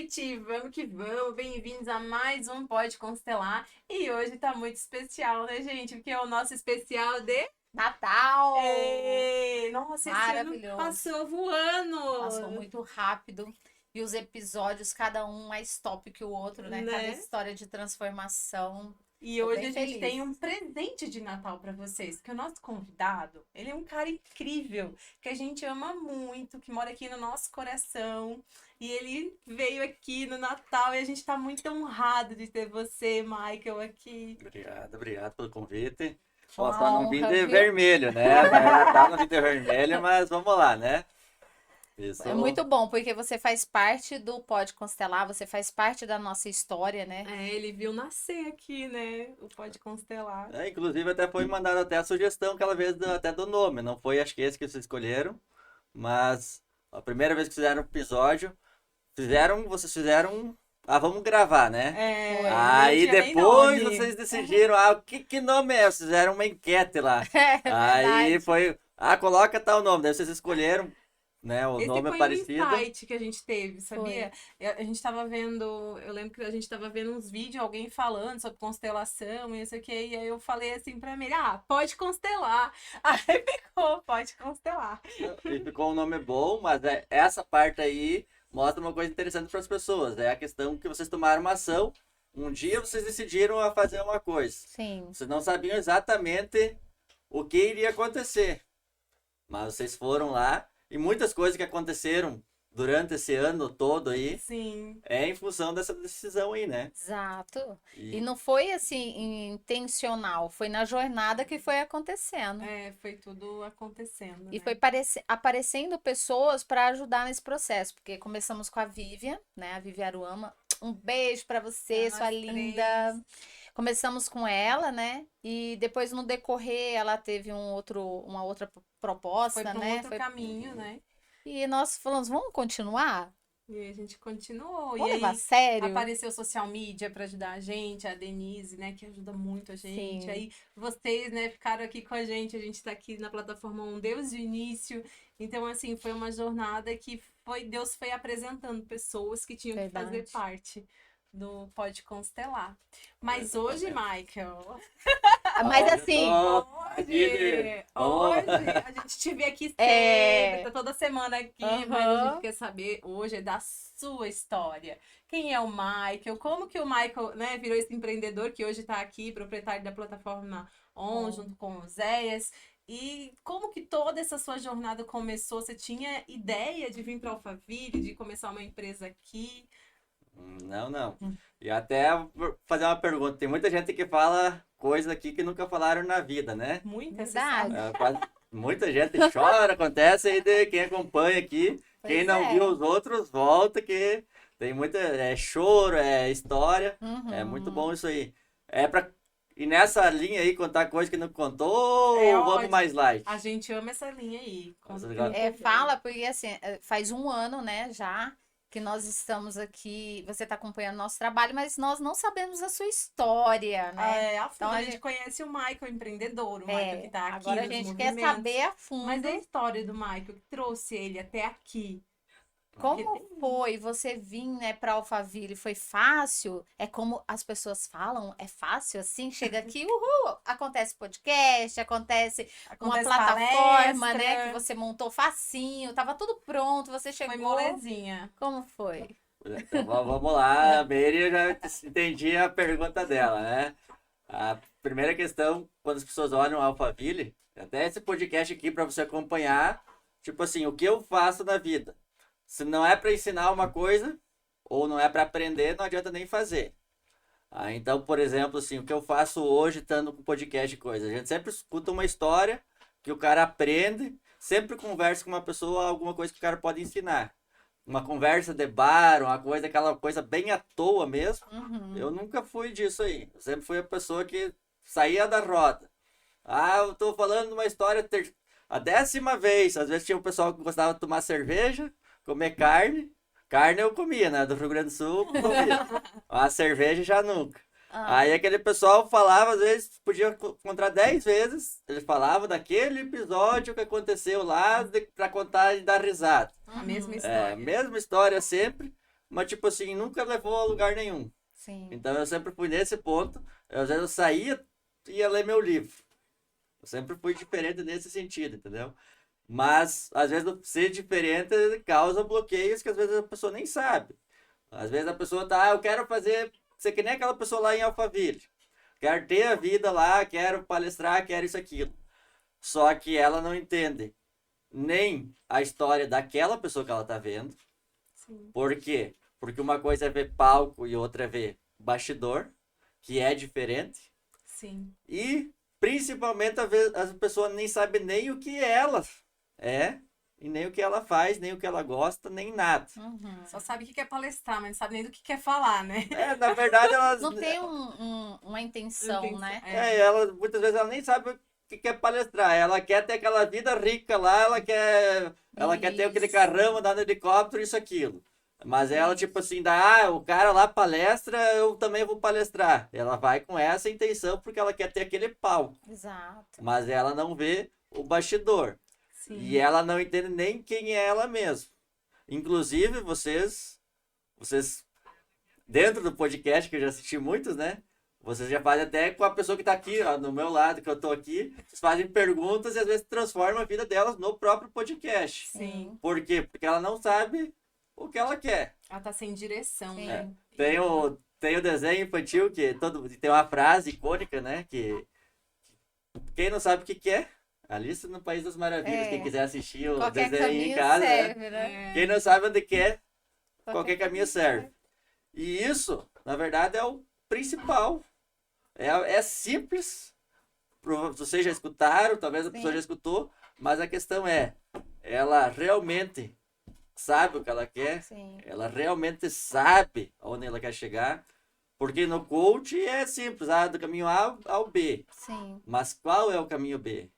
noite! Vamos que vamos! Bem-vindos a mais um Pode Constelar. E hoje tá muito especial, né, gente? Porque é o nosso especial de Natal! Ei, nossa, esse ano Maravilhoso. passou voando! Passou muito rápido. E os episódios, cada um mais top que o outro, né? Cada história de transformação. E Tô hoje bem a gente feliz. tem um presente de Natal pra vocês, porque o nosso convidado, ele é um cara incrível, que a gente ama muito, que mora aqui no nosso coração. E ele veio aqui no Natal e a gente tá muito honrado de ter você, Michael, aqui. Obrigado pelo convite. Foi uma Só não vim honra, de viu? vermelho, né? Natal não vim de vermelho, mas vamos lá, né? Isso. É muito bom, porque você faz parte do Pode Constelar, você faz parte da nossa história, né? É, ele viu nascer aqui, né? O Pode Constelar. Inclusive até foi mandada até a sugestão aquela vez até do nome. Não foi, acho que esse que vocês escolheram, mas a primeira vez que fizeram o episódio, vocês fizeram, vamos gravar, né? É, Aí não tinha nem depois nome. vocês decidiram, que nome é? Vocês fizeram uma enquete lá. É Aí verdade. foi, coloca tal nome. Daí vocês escolheram, né? O Esse nome é foi um parecido. insight que a gente teve, sabia? A gente tava vendo, eu lembro que a gente tava vendo uns vídeos, alguém falando sobre constelação e isso aqui, e aí eu falei assim pra mim, pode constelar. Aí ficou, pode constelar. E ficou um nome bom, mas essa parte aí mostra uma coisa interessante para as pessoas. É a questão que vocês tomaram uma ação. Um dia vocês decidiram a fazer uma coisa. Sim. Vocês não sabiam exatamente o que iria acontecer. Mas vocês foram lá e muitas coisas que aconteceram durante esse ano todo aí Sim. é em função dessa decisão aí, né? Exato. E não foi assim intencional, foi na jornada que foi acontecendo. É, foi tudo acontecendo. E né? foi aparecendo pessoas para ajudar nesse processo, porque começamos com a Vivian, né? A Vivian Aruama. Um beijo para você, Pra sua nós linda. três. Começamos com ela, né? E depois no decorrer ela teve uma outra proposta, Foi pra um né? outro caminho, né? E nós falamos, vamos continuar? E a gente continuou. Vamos E levar a aí sério? apareceu social media para ajudar a gente, a Denise, né, que ajuda muito a gente. Sim. Aí vocês, né, ficaram aqui com a gente tá aqui na plataforma Um Deus de Início. Então, assim, foi uma jornada que Deus foi apresentando pessoas que tinham Verdade. que fazer parte do Pode Constelar. Mas hoje, Michael, Mas assim, hoje a gente te vê aqui É. sempre, tá toda semana aqui, mas a Aham. gente quer saber hoje é da sua história. Quem é o Michael? Como que o Michael, né, virou esse empreendedor que hoje tá aqui, proprietário da plataforma On, junto com o Zéias? E como que toda essa sua jornada começou? Você tinha ideia de vir para Alphaville, de começar uma empresa aqui? Não. E até vou fazer uma pergunta. Tem muita gente que fala coisa aqui que nunca falaram na vida, né? Muita, você Verdade. sabe? Muita gente chora, acontece aí de quem acompanha aqui. Pois Quem não é. viu os outros, volta que tem muita. É choro, é história. É Uhum. muito bom isso aí. É pra ir nessa linha aí, contar coisa que não contou É ou vamos ótimo. mais light? A gente ama essa linha aí. Mas Conta agora- que não Fala, porque assim, faz um ano, né, já que nós estamos aqui, você está acompanhando nosso trabalho, mas nós não sabemos a sua história, né? A fundo, Então, a gente conhece o Michael, empreendedor, o Michael que tá aqui agora a nos gente quer movimentos. saber a fundo Mas é a história do Michael que trouxe ele até aqui. como foi você vir, né, para Alphaville. Foi fácil? É como as pessoas falam? É fácil assim? Chega aqui, uhul! Acontece podcast, acontece uma Acontece plataforma, né, palestra. que você montou facinho, tava tudo pronto, você chegou. Foi molezinha. Como foi? Então, vamos lá, a Meire, eu já entendi a pergunta dela, né? A primeira questão, quando as pessoas olham o Alphaville, até esse podcast aqui para você acompanhar, tipo assim, o que eu faço na vida. Se não é para ensinar uma coisa, ou não é para aprender, não adianta nem fazer. Então, por exemplo, assim, o que eu faço hoje, estando com podcast e coisa, a gente sempre escuta uma história que o cara aprende, sempre conversa com uma pessoa, alguma coisa que o cara pode ensinar. Uma conversa de bar, uma coisa, aquela coisa bem à toa mesmo. Uhum. Eu nunca fui disso aí. Eu sempre fui a pessoa que saía da roda. Eu tô falando uma história a 10ª vez. Às vezes tinha um pessoal que gostava de tomar cerveja, comer carne. Carne eu comia, né? Do Rio Grande do Sul, eu comia. A cerveja já nunca. Aí aquele pessoal falava, às vezes, podia encontrar 10 vezes. Ele falava daquele episódio que aconteceu lá pra contar e dar risada. A mesma É, história. mesma história sempre, mas tipo assim, nunca levou a lugar nenhum. Sim. Então eu sempre fui nesse ponto. Às vezes eu saía e ia ler meu livro. Eu sempre fui diferente nesse sentido, entendeu? Mas às vezes ser diferente causa bloqueios que às vezes a pessoa nem sabe. Às vezes a pessoa tá, eu quero ser que nem aquela pessoa lá em Alphaville. Quero ter a vida lá, quero palestrar, quero isso, aquilo. Só que ela não entende nem a história daquela pessoa que ela tá vendo. Sim. Por quê? Porque uma coisa é ver palco e outra é ver bastidor, que é diferente. Sim. E principalmente às vezes as pessoas nem sabem nem o que ela é, e nem o que ela faz, nem o que ela gosta, nem nada. Uhum. Só sabe que quer palestrar, mas não sabe nem do que quer falar, né? Na verdade, elas. Não tem uma intenção, né? Ela, muitas vezes ela nem sabe o que quer palestrar. Ela quer ter aquela vida rica lá, ela quer ter aquele Isso. carrão, andar no helicóptero, isso, aquilo. Mas ela, tipo assim, dá, o cara lá palestra, eu também vou palestrar. Ela vai com essa intenção porque ela quer ter aquele palco. Exato. Mas ela não vê o bastidor. Sim. E ela não entende nem quem é ela mesma. Inclusive, vocês, dentro do podcast, que eu já assisti muitos, né? Vocês já fazem até com a pessoa que tá aqui, ó, no meu lado, que eu tô aqui. Vocês fazem perguntas e às vezes transformam a vida delas no próprio podcast. Sim. Por quê? Porque ela não sabe o que ela quer. Ela tá sem direção, Sim. né? Tem o desenho infantil que tem uma frase icônica, né? Que quem não sabe o que quer, Alice no País das Maravilhas. É. Quem quiser assistir o Qualquer desenho em caminho casa, né? serve, né? Quem não sabe onde quer, qualquer caminho serve. E isso, na verdade, é o principal. É simples. Vocês já escutaram, talvez a pessoa Sim. já escutou, mas a questão é, ela realmente sabe o que ela quer? Sim. Ela realmente sabe aonde ela quer chegar? Porque no coach é simples, do caminho A ao B. Sim. Mas qual é o caminho B?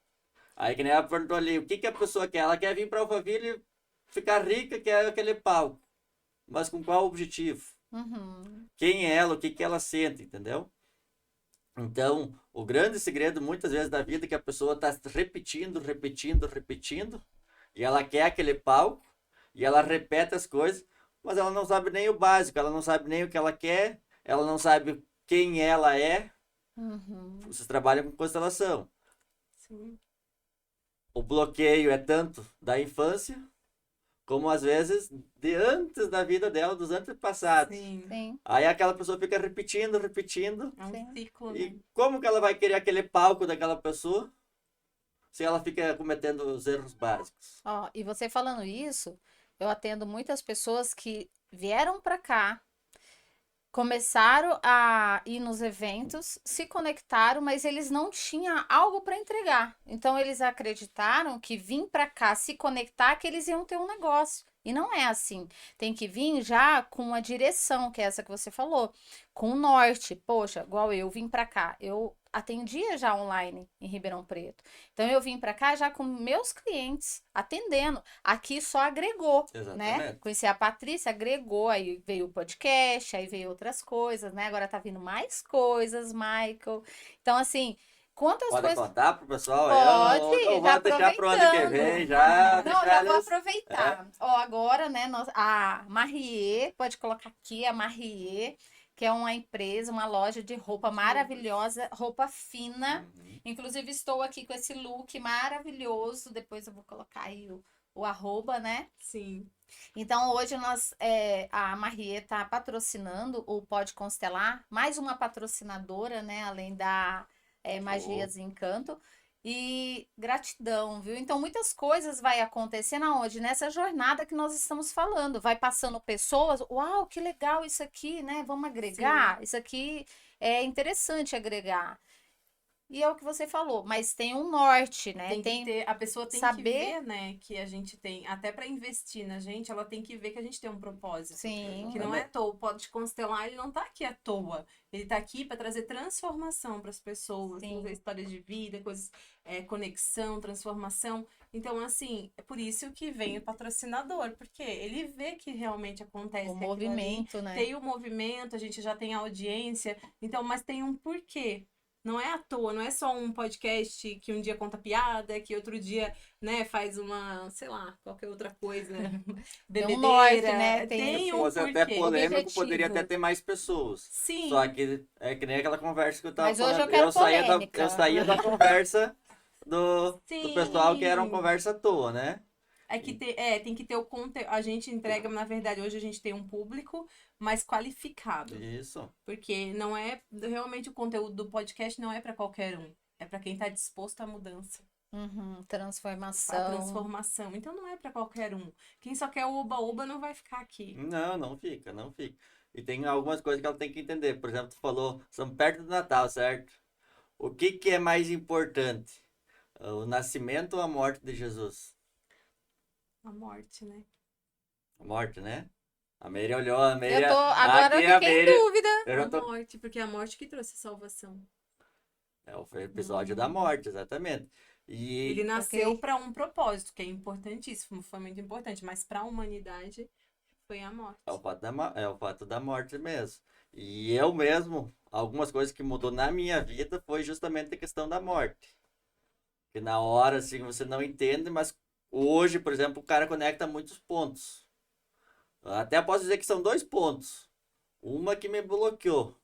Aí que nem ela perguntou ali, o que a pessoa quer? Ela quer vir para Alphaville, ficar rica, quer aquele palco. Mas com qual objetivo? Uhum. Quem é ela? O que ela sente, entendeu? Então, o grande segredo muitas vezes da vida é que a pessoa está repetindo, e ela quer aquele palco, e ela repete as coisas, mas ela não sabe nem o básico, ela não sabe nem o que ela quer, ela não sabe quem ela é. Uhum. Vocês trabalham com constelação. Sim. O bloqueio é tanto da infância, como às vezes de antes da vida dela, dos antepassados. Sim. Sim. Aí aquela pessoa fica repetindo, É um Sim. ciclo, né? e como que ela vai querer aquele palco daquela pessoa se ela fica cometendo os erros básicos? Ó, e você falando isso, eu atendo muitas pessoas que vieram para cá, começaram a ir nos eventos, se conectaram, mas eles não tinham algo para entregar. Então eles acreditaram que vir para cá se conectar que eles iam ter um negócio. E não é assim. Tem que vir já com uma direção, que é essa que você falou, com o norte. Poxa, igual eu vim para cá, eu atendia já online em Ribeirão Preto. Então eu vim para cá já com meus clientes atendendo. Aqui só agregou, né? Exatamente. Conheci a Patrícia, agregou, aí veio o podcast, aí veio outras coisas, né? Agora tá vindo mais coisas, Michael. Então assim, quantas Pode coisas contar pro pessoal? Pode, eu já vou deixar pro ano que aproveitando. vem, já. Não, já deixar vou eles- aproveitar. Ó, agora, né, a Marie, pode colocar aqui a Marie, que é uma empresa, uma loja de roupa maravilhosa, roupa fina. Uhum. Inclusive, estou aqui com esse look maravilhoso. Depois eu vou colocar aí o arroba, né? Sim. Então, hoje a Marie está patrocinando o Pode Constelar, mais uma patrocinadora, né? Além da Magias e Encanto. E gratidão, viu? Então, muitas coisas vai acontecendo aonde? Nessa jornada que nós estamos falando. Vai passando pessoas, uau, que legal isso aqui, né? Vamos agregar? Isso aqui é interessante agregar. E é o que você falou, mas tem um norte, né? A pessoa tem que saber- ver, né, que a gente tem, até para investir na gente, ela tem que ver que a gente tem um propósito. Sim. Que não é à toa. O Pode Constelar, ele não tá aqui à toa. Ele tá aqui para trazer transformação para as pessoas, Sim. trazer história de vida, coisas, conexão, transformação. Então, assim, é por isso que vem o patrocinador, porque ele vê que realmente acontece O aquilo ali. movimento, né? Tem o movimento, a gente já tem a audiência, então, mas tem um porquê. Não é à toa, não é só um podcast que um dia conta piada, que outro dia, né, faz uma, sei lá, qualquer outra coisa, Tem um norte, bebedeira. né? Tem Se um fosse até porquê. polêmico, poderia até Objetivo. ter mais pessoas. Só Sim. que é que nem aquela conversa que eu tava Mas hoje falando. eu quero Eu polêmica. saía da conversa do pessoal que era uma Sim. conversa à toa, né? É que tem que ter o conteúdo. A gente entrega, na verdade, hoje a gente tem um público mais qualificado. Isso. Porque não é realmente o conteúdo do podcast não é para qualquer um. É para quem tá disposto à mudança, Uhum, à transformação. transformação. Então não é para qualquer um. Quem só quer o oba-oba não vai ficar aqui. Não, não fica, não fica. E tem algumas coisas que ela tem que entender. Por exemplo, tu falou, estamos perto do Natal, certo? O que que é mais importante? O nascimento ou a morte de Jesus? A morte, né? A morte, né? A Meire olhou, a Meire. Agora Aqui eu a fiquei em Meire. dúvida. Eu já A tô. morte, porque é a morte que trouxe salvação. É o episódio da morte, exatamente. Ele E nasceu Ok. para um propósito, que é importantíssimo, foi muito importante, mas para a humanidade foi a morte. é o fato da morte mesmo. E eu mesmo, algumas coisas que mudou na minha vida foi justamente a questão da morte. Que na hora, assim, você não entende, mas hoje, por exemplo, o cara conecta muitos pontos. Até posso dizer que são dois pontos. Uma que me bloqueou.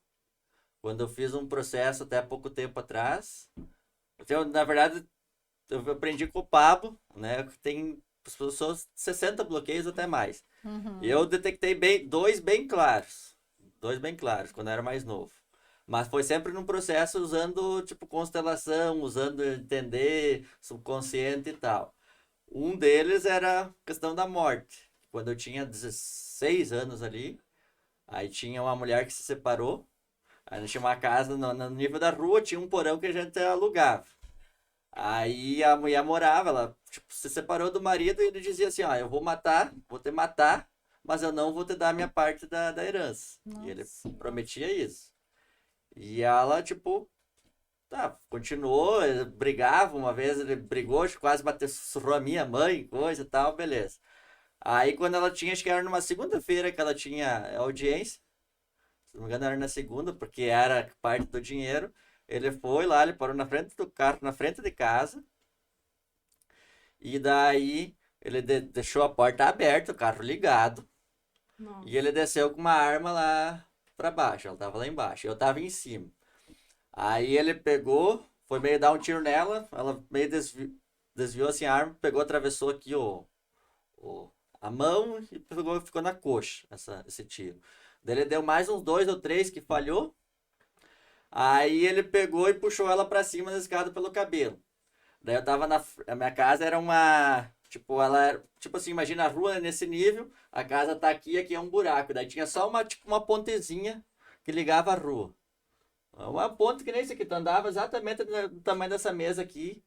Quando eu fiz um processo até pouco tempo atrás. Então, na verdade, eu aprendi com o Pablo, né? Que tem pessoas 60 bloqueios até mais. Uhum. Eu detectei dois bem claros. Dois bem claros, quando eu era mais novo. Mas foi sempre num processo usando, tipo, constelação, usando entender, subconsciente e tal. Um deles era a questão da morte. Quando eu tinha 16 anos ali, aí tinha uma mulher que se separou. Aí nós tinha uma casa no nível da rua, tinha um porão que a gente alugava. Aí a mulher morava, ela tipo, se separou do marido e ele dizia assim, ó, eu vou matar, vou te matar, mas eu não vou te dar a minha parte da herança. E ele Nossa. prometia isso. E ela, tipo, tá, continuou, ele brigava, uma vez ele brigou, quase bateu, surrou a minha mãe, coisa e tal, beleza. Aí quando ela tinha, acho que era numa segunda-feira que ela tinha audiência, se não me engano era na segunda, porque era parte do dinheiro, ele foi lá, ele parou na frente do carro, na frente de casa, e daí ele deixou a porta aberta, o carro ligado, Nossa. e ele desceu com uma arma lá pra baixo, ela tava lá embaixo, eu tava em cima. Aí ele pegou, foi meio dar um tiro nela, ela meio desviou assim a arma, pegou, atravessou aqui o, a mão e pegou, ficou na coxa esse tiro. Daí ele deu mais uns dois ou três que falhou. Aí ele pegou e puxou ela pra cima da escada pelo cabelo. Daí eu tava a minha casa era uma, tipo, ela era, tipo assim, imagina a rua nesse nível, a casa tá aqui, aqui é um buraco. Daí tinha só uma, tipo, uma pontezinha que ligava a rua. Uma ponte que nem esse aqui, tu andava exatamente do tamanho dessa mesa aqui,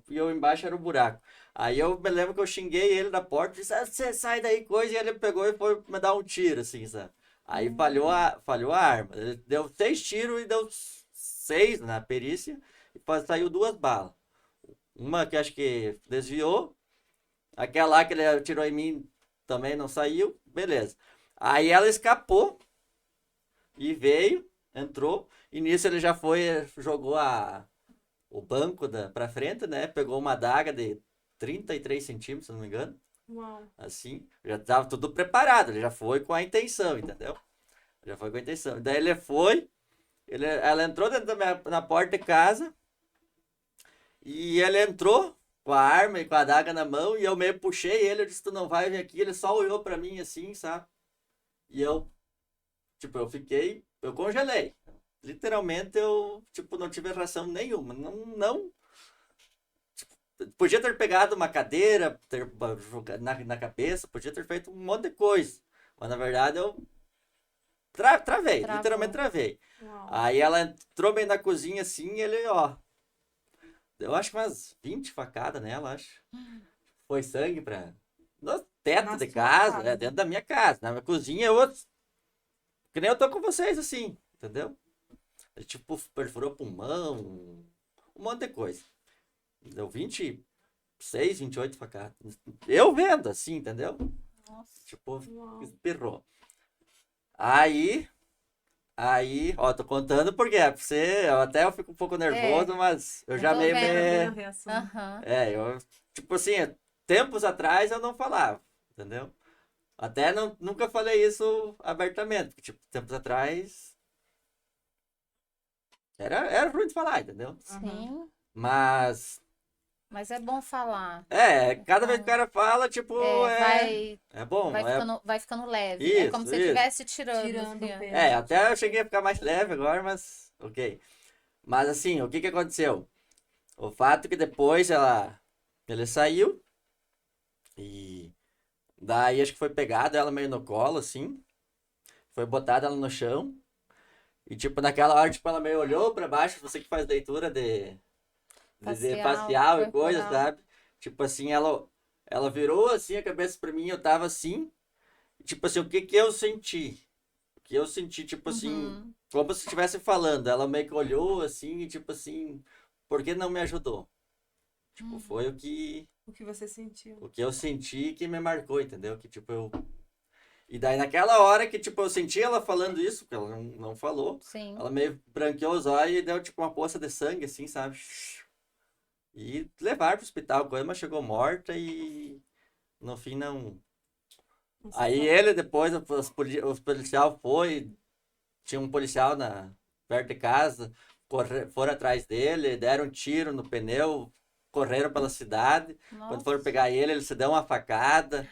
e eu embaixo era o buraco. Aí eu me lembro que eu xinguei ele da porta, disse, ah, você sai daí, coisa, e ele pegou e foi me dar um tiro, assim, sabe? Aí falhou a arma. Ele deu 6 tiros e deu 6 na perícia, e saiu 2 balas. Uma que acho que desviou, aquela lá que ele atirou em mim também não saiu, beleza. Aí ela escapou e veio, entrou, e nisso ele já foi, jogou o banco pra frente, né? Pegou uma adaga de 33 centímetros, se não me engano. Uau. Assim, já tava tudo preparado, ele já foi com a intenção, entendeu? Já foi com a intenção. Daí ele foi, ela entrou dentro na porta de casa, e ele entrou com a arma e com a adaga na mão, e eu meio puxei ele, eu disse, tu não vai vir aqui, ele só olhou pra mim assim, sabe? E eu, tipo, eu congelei. Literalmente eu, tipo, não tive reação nenhuma. Não, podia ter pegado uma cadeira, ter jogado na cabeça, podia ter feito um monte de coisa. Mas na verdade eu travei, literalmente Travou. travei. Uau. Aí ela entrou bem na cozinha assim, e ele, ó, eu acho que umas 20 facadas nela, acho. Foi sangue no teto Na de sua casa, casa. dentro da minha casa. Na minha cozinha, que nem eu tô com vocês, assim, entendeu? Ele, tipo, perfurou pulmão, um monte de coisa. Deu 26, 28 facadas. Eu vendo, assim, entendeu? Nossa. Tipo, Uau. espirrou. Aí, Aí, ó, tô contando porque é pra você, eu fico um pouco nervoso, mas eu eu já tô meio vendo. A me... reação. Aham. Eu, tipo assim, tempos atrás eu não falava, entendeu? Até nunca falei isso abertamente, porque, tipo, tempos atrás era ruim de falar, entendeu? Aham. Sim, Mas, mas é bom falar. cada vez que o Fala. cara fala, tipo, É, é bom, é vai ficando leve. É como isso, se você isso. estivesse tirando, Tirando assim, o ó. peso. Até eu cheguei a ficar mais leve agora, mas, ok. Mas assim, o que que aconteceu? O fato que depois ele saiu e daí acho que foi pegado ela meio no colo, assim, foi botado ela no chão e tipo, naquela hora, tipo, ela meio olhou pra baixo, você que faz leitura de Facial, facial e coisa, corporal. sabe? Tipo assim, ela virou assim a cabeça pra mim, eu tava assim, tipo assim, o que que eu senti? O que eu senti, tipo assim, Uhum. como se estivesse falando, ela meio que olhou assim e tipo assim, por que não me ajudou? Tipo, foi O que você sentiu? o que eu senti que me marcou, entendeu? Que tipo eu e daí naquela hora que tipo eu senti ela falando isso, porque ela não falou, Sim. ela meio branqueou os olhos e deu tipo uma poça de sangue assim, sabe? E levaram pro hospital, coisa, mas chegou morta e no fim não. Não se Aí sabe. ele depois, os policial foi, tinha um policial perto de casa, foram atrás dele, deram um tiro no pneu, correram pela cidade. Quando foram Nossa. pegar ele se deu uma facada.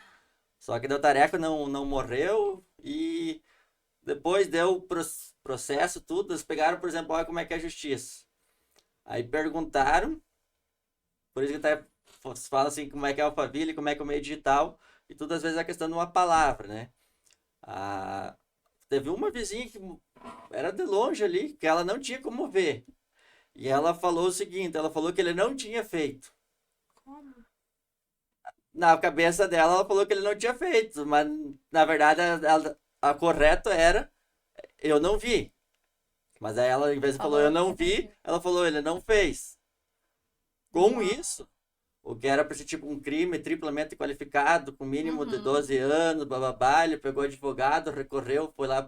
Só que deu tarefa, não morreu e depois deu processo, tudo. Eles pegaram, por exemplo, olha como é que é a justiça. Aí perguntaram, por isso que até se fala assim, como é que é o Alphaville, como é que é o meio digital, e tudo às vezes é a questão de uma palavra, né? Ah, teve uma vizinha que era de longe ali, que ela não tinha como ver. E ela falou o seguinte, ela falou que ele não tinha feito. Como? Na cabeça dela, ela falou que ele não tinha feito, mas na verdade a correto era eu não vi. Mas aí ela, em vez de falou eu Falou não que não vi, viu. ela falou ele não fez. Com Uau. isso, o que era para ser tipo um crime triplamente qualificado, com mínimo de Uhum. 12 anos, bababá, ele pegou advogado, recorreu, foi lá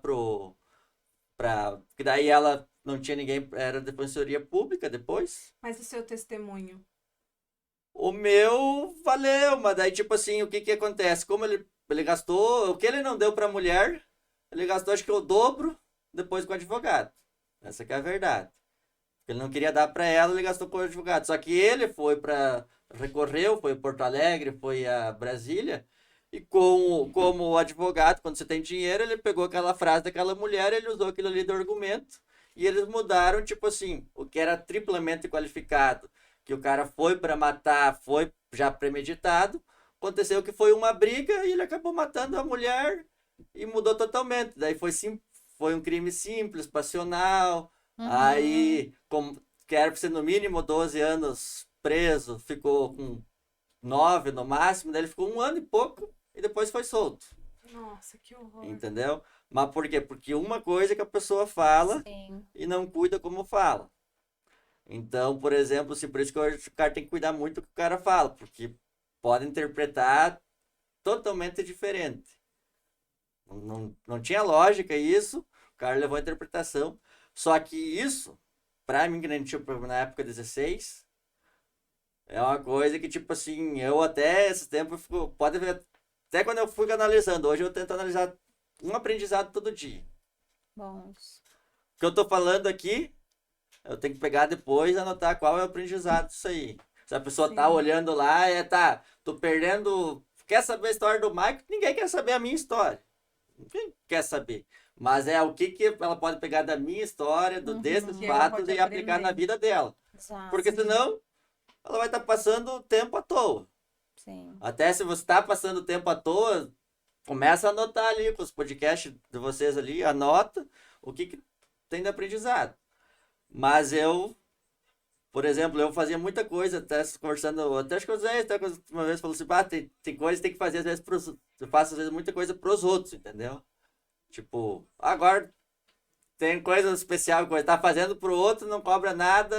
porque daí ela não tinha ninguém, era defensoria pública depois. Mas o seu testemunho? O meu valeu, mas daí tipo assim, o que que acontece? Como ele gastou, o que ele não deu para a mulher, ele gastou acho que o dobro depois com o advogado. Essa que é a verdade. Ele não queria dar para ela, ele gastou com o advogado. Só que ele foi para recorreu, foi a Porto Alegre, foi a Brasília, e como advogado, quando você tem dinheiro, ele pegou aquela frase daquela mulher, ele usou aquilo ali de argumento, e eles mudaram, tipo assim, o que era triplamente qualificado, que o cara foi para matar, foi já premeditado, aconteceu que foi uma briga e ele acabou matando a mulher e mudou totalmente. Daí foi um crime simples, passional. Uhum. Aí, como que era para ser no mínimo 12 anos preso, ficou com 9 no máximo, daí ele ficou um ano e pouco e depois foi solto. Nossa, que horror. Entendeu? Mas por quê? Porque uma coisa é que a pessoa fala Sim. e não cuida como fala. Então, por exemplo, assim, por isso que o cara tem que cuidar muito do que o cara fala, porque pode interpretar totalmente diferente. Não tinha lógica isso, o cara levou a interpretação. Só que isso, pra mim, que nem tipo, na época 16, é uma coisa que, tipo assim, eu até esse tempo, pode ver, até quando eu fui analisando, hoje eu tento analisar um aprendizado todo dia. Bons. O que eu tô falando aqui, eu tenho que pegar depois e anotar qual é o aprendizado disso aí. Se a pessoa tá Sim. olhando lá, tô perdendo. Quer saber a história do Michael? Ninguém quer saber a minha história. Ninguém quer saber. Mas é o que, que ela pode pegar da minha história, desses Que Uhum. ela fatos pode e aplicar na aprender. vida dela. Exato. Porque Sim. senão ela vai estar passando o tempo à toa. Sim. Até se você está passando o tempo à toa, começa a anotar ali com os podcasts de vocês ali, anota o que, que tem de aprendizado. Mas eu, por exemplo, eu fazia muita coisa, até conversando, até acho que até uma vez falou assim, tem coisa que tem que fazer às vezes eu faço às vezes muita coisa pros outros, entendeu? Tipo, agora tem coisa especial, coisa tá fazendo pro outro, não cobra nada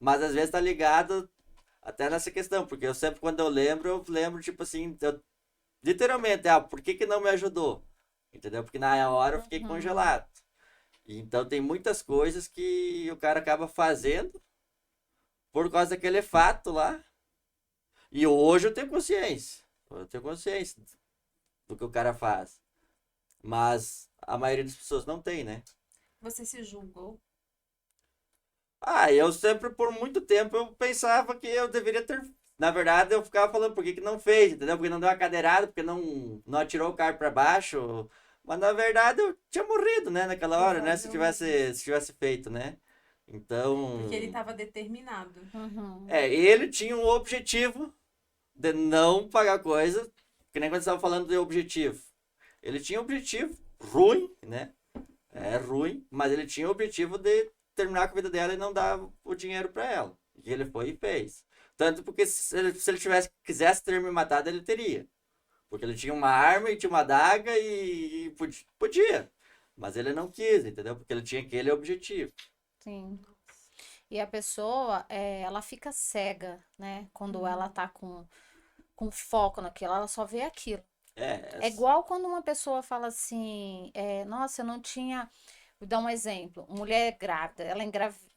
mas às vezes tá ligado até nessa questão, porque eu sempre quando eu lembro tipo assim, literalmente, por que que não me ajudou? Entendeu? Porque na hora eu fiquei Uhum. congelado. Então tem muitas coisas que o cara acaba fazendo por causa daquele fato lá. E hoje eu tenho consciência. Eu tenho consciência do que o cara faz. Mas a maioria das pessoas não tem, né? Você se julgou? Ah, eu sempre, por muito tempo, eu pensava que eu deveria ter. Na verdade, eu ficava falando por que que não fez, entendeu? Porque não deu uma cadeirada, porque não atirou o carro para baixo. Mas na verdade eu tinha morrido, né, naquela hora, né? Provavelmente. Se tivesse feito, né? Então. Porque ele estava determinado. Uhum. Ele tinha um objetivo de não pagar coisa, que nem quando você estava falando de objetivo. Ele tinha um objetivo ruim, né? É ruim, mas ele tinha o objetivo de terminar com a vida dela e não dar o dinheiro para ela. E ele foi e fez. Tanto porque se ele quisesse ter me matado, ele teria. Porque ele tinha uma arma e tinha uma adaga e podia. Mas ele não quis, entendeu? Porque ele tinha aquele objetivo. Sim. E a pessoa, ela fica cega, né? Quando ela tá com foco naquilo, ela só vê aquilo. É igual quando uma pessoa fala assim, nossa, eu não tinha. Vou dar um exemplo. Mulher grávida,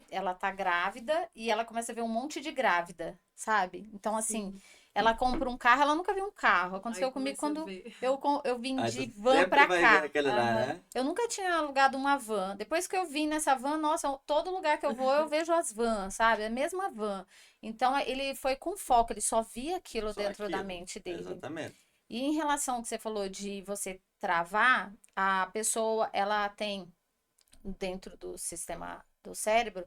ela tá grávida e ela começa a ver um monte de grávida, sabe? Então, assim, Sim. ela compra um carro, ela nunca viu um carro. Aconteceu Aí comigo começa a quando ver. eu vim Aí de você van sempre pra vai ver cá. aquele lá, Aham. né? Eu nunca tinha alugado uma van. Depois que eu vim nessa van, nossa, todo lugar que eu vou, eu vejo as vans, sabe? A mesma van. Então, ele foi com foco, ele só via aquilo Só dentro da aquilo. mente dele. Exatamente. E em relação ao que você falou de você travar, a pessoa, ela tem dentro do sistema do cérebro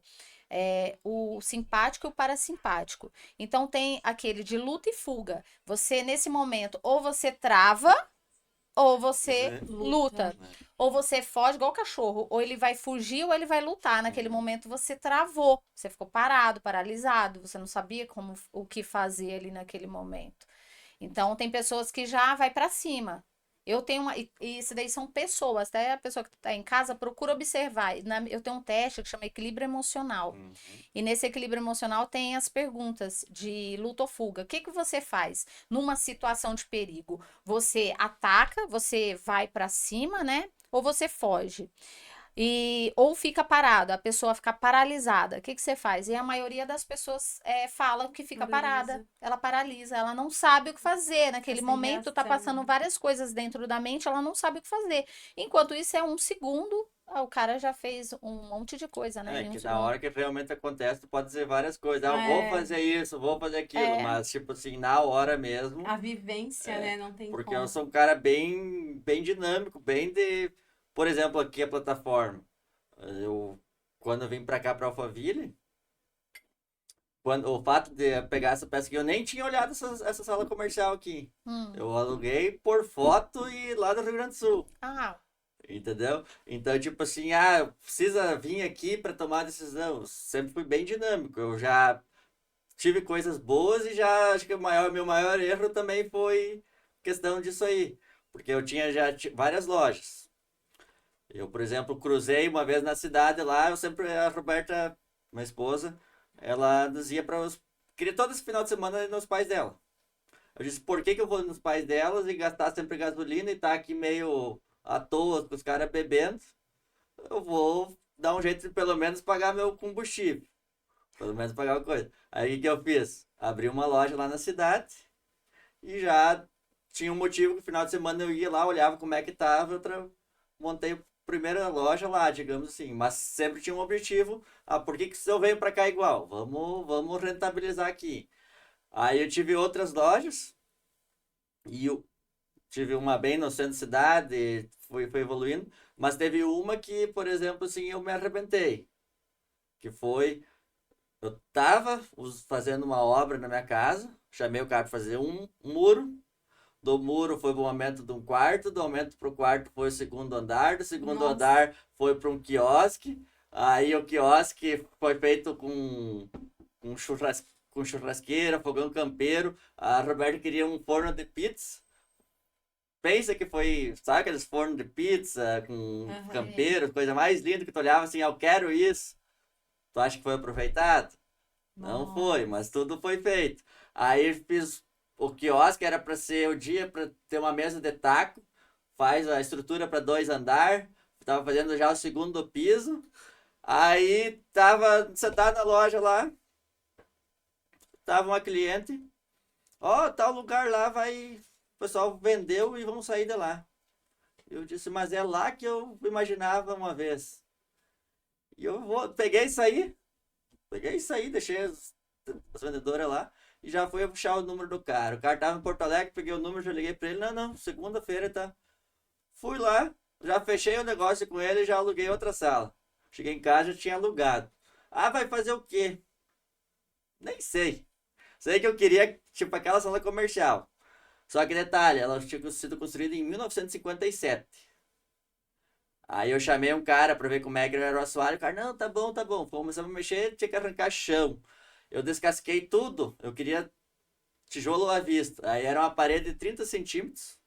o simpático e o parasimpático. Então tem aquele de luta e fuga. Você, nesse momento, ou você trava, ou você Você- luta. Ou você foge igual o cachorro. Ou ele vai fugir, ou ele vai lutar. Naquele momento você travou. Você ficou parado, paralisado. Você não sabia o que fazer ali naquele momento. Então, tem pessoas que já vai para cima. Eu tenho uma. E isso daí são pessoas, até a pessoa que está em casa procura observar. Eu tenho um teste que chama equilíbrio emocional. Uhum. E nesse equilíbrio emocional tem as perguntas de luta ou fuga. O que que você faz numa situação de perigo? Você ataca, você vai para cima, né? Ou você foge? Ou fica parado, a pessoa fica paralisada. O que que você faz? E a maioria das pessoas falam que fica parada. Paralisa. Ela paralisa, ela não sabe o que fazer. Naquele Sem momento tá reação. passando várias coisas dentro da mente, ela não sabe o que fazer. Enquanto isso é um segundo, o cara já fez um monte de coisa, né? É Em um que na segundo. hora que realmente acontece, tu pode dizer várias coisas. Ah, eu vou É, fazer isso, vou fazer aquilo. É, Mas, tipo assim, na hora mesmo. a vivência, né? Não tem Porque eu como. sou um cara bem dinâmico, bem de. Por exemplo, aqui a plataforma. Eu, quando eu vim pra cá, pra Alphaville, o fato de eu pegar essa peça aqui, eu nem tinha olhado essa sala comercial aqui. hum. Eu aluguei por foto e lá do Rio Grande do Sul. Ah, Entendeu? Então, tipo assim, precisa vir aqui para tomar a decisão. Eu sempre fui bem dinâmico. Eu já tive coisas boas e já acho que meu maior erro também foi questão disso aí. Porque eu tinha já várias lojas. Eu, por exemplo, cruzei uma vez na cidade lá, a Roberta, minha esposa, ela nos ia para os. Queria todo esse final de semana ir nos pais dela. Eu disse, por que que eu vou nos pais delas e gastar sempre gasolina e tá aqui meio à toa com os caras bebendo? Eu vou dar um jeito de pelo menos pagar meu combustível. Pelo menos pagar uma coisa. Aí o que eu fiz? Abri uma loja lá na cidade e já tinha um motivo que no final de semana eu ia lá, olhava como é que tava, montei a primeira loja lá, digamos assim. Mas sempre tinha um objetivo. Por que que eu venho pra cá igual? Vamos rentabilizar aqui. Aí eu tive outras lojas e eu tive uma bem no centro da cidade, foi evoluindo, mas teve uma que, por exemplo, assim, eu me arrebentei, que foi, eu tava fazendo uma obra na minha casa, chamei o cara para fazer um muro, do muro foi para o aumento de um quarto, do aumento para o quarto foi o segundo andar, do segundo Nossa, andar foi para um quiosque, aí o quiosque foi feito com com churrasqueira, fogão campeiro, a Roberta queria um forno de pizza, pensa que foi, sabe aqueles fornos de pizza com aham. campeiro, coisa mais linda que tu olhava assim, eu quero isso. Tu acha que foi aproveitado? Não foi, Nossa. mas tudo foi feito. Aí fiz o quiosque, era para ser o dia para ter uma mesa de taco, faz a estrutura para 2 andar, tava fazendo já o segundo piso. Aí tava sentado na loja lá, tava uma cliente. Ó, tal lugar lá vai. O pessoal vendeu e vamos sair de lá. Eu disse, mas é lá que eu imaginava uma vez. E eu peguei e saí, deixei as vendedoras lá e já fui puxar o número do cara. O cara tava em Porto Alegre, peguei o número, já liguei pra ele. Não, não, segunda-feira tá. Fui lá, já fechei o negócio com ele e já aluguei outra sala. Cheguei em casa, já tinha alugado. Ah, vai fazer o quê? Nem sei. Sei que eu queria, tipo, aquela sala comercial. Só que detalhe, ela tinha sido construída em 1957. Aí eu chamei um cara pra ver como é que era o assoalho. O cara, não, tá bom, tá bom. Começamos a mexer, tinha que arrancar chão. Eu descasquei tudo. Eu queria tijolo à vista. Aí era uma parede de 30 centímetros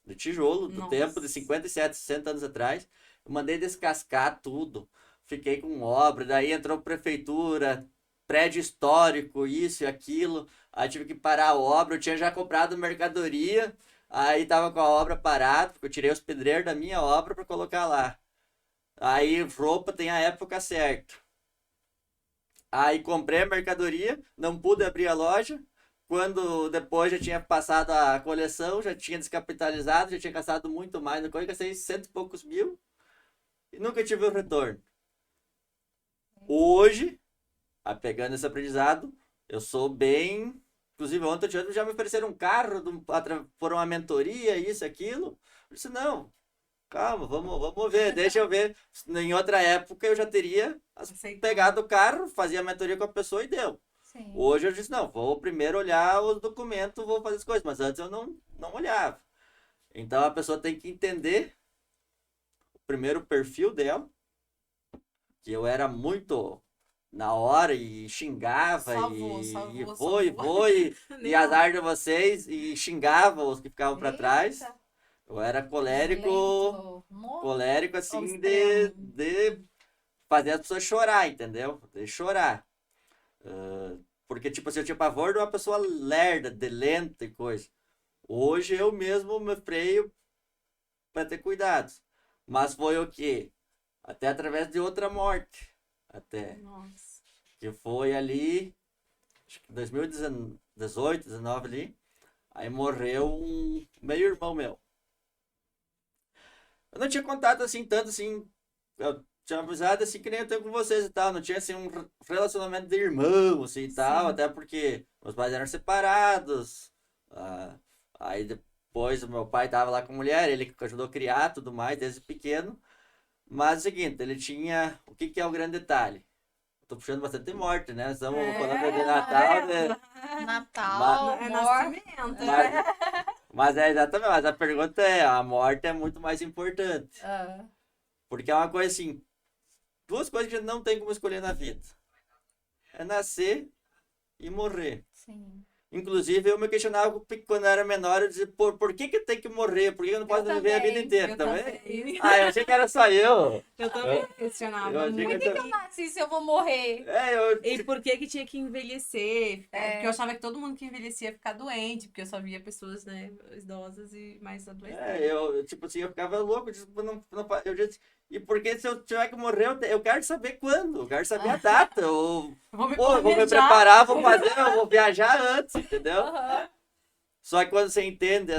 de tijolo, do tempo de Nossa. 57, 60 anos atrás. Eu mandei descascar tudo. Fiquei com obra. Daí entrou prefeitura, prédio histórico, isso e aquilo. Aí tive que parar a obra. Eu tinha já comprado mercadoria. Aí tava com a obra parada, porque eu tirei os pedreiros da minha obra para colocar lá. Aí roupa tem a época certa. Aí comprei a mercadoria, não pude abrir a loja. Quando depois já tinha passado a coleção, já tinha descapitalizado, já tinha gastado muito mais no coisa, gastei 100 e poucos mil e nunca tive o retorno. Hoje, pegando esse aprendizado, eu sou bem. Inclusive, ontem já me ofereceram um carro por uma mentoria, isso, aquilo. Eu disse, não, calma, vamos ver, deixa eu ver. Em outra época eu já teria Aceitado. pegado o carro, fazia a mentoria com a pessoa e deu. Sim. Hoje eu disse, não, vou primeiro olhar os documentos, vou fazer as coisas, mas antes eu não olhava. Então a pessoa tem que entender primeiro o perfil dela, que eu era muito na hora e xingava Só e, vou, só e vou, vou só e vou. vou e Nem azar de vocês e xingava os que ficavam para trás. Eita, Eu era violento. colérico Ao assim extremo. de fazer as pessoas chorar, entendeu? De chorar. Porque tipo assim, eu tinha pavor de uma pessoa lerda, de lenta e coisa. Hoje eu mesmo me freio para ter cuidado. Mas foi o quê? Até através de outra morte. Até. Nossa. Que foi ali, acho que 2018, 19 ali. Aí morreu um meio-irmão meu. Eu não tinha contato assim, tanto assim. Eu tinha amizade assim que nem eu tenho com vocês e tal. Não tinha assim um relacionamento de irmão, assim e tal. Sim. Até porque meus pais eram separados. Ah, aí depois o meu pai tava lá com a mulher, ele que ajudou a criar tudo mais desde pequeno. Mas é o seguinte, ele tinha. O que é o grande detalhe? Eu tô puxando bastante morte, né? Estamos falando de Natal, né? Natal, É morte. nascimento. Mas, mas é exatamente, mas a pergunta é, a morte é muito mais importante. Ah, Porque é uma coisa assim, duas coisas que a gente não tem como escolher na vida. É nascer e morrer. sim. Inclusive, eu me questionava quando eu era menor, eu dizia, por que tem que morrer? Por que eu não posso viver a vida inteira? Eu Também? também. Ah, eu achei que era só eu. Eu também Eu questionava achei muito. que Eu nasci se eu vou morrer. E por que tinha que envelhecer? É. Porque eu achava que todo mundo que envelhecia ia ficar doente, porque eu só via pessoas, né, idosas e mais adoecidas. Tipo assim, eu ficava louco, eu disse, e porque se eu tiver que morrer, eu quero saber quando, eu quero saber a data, Vou me vou me planejar. preparar, vou fazer, eu vou viajar antes, entendeu? Aham. Só que quando você entende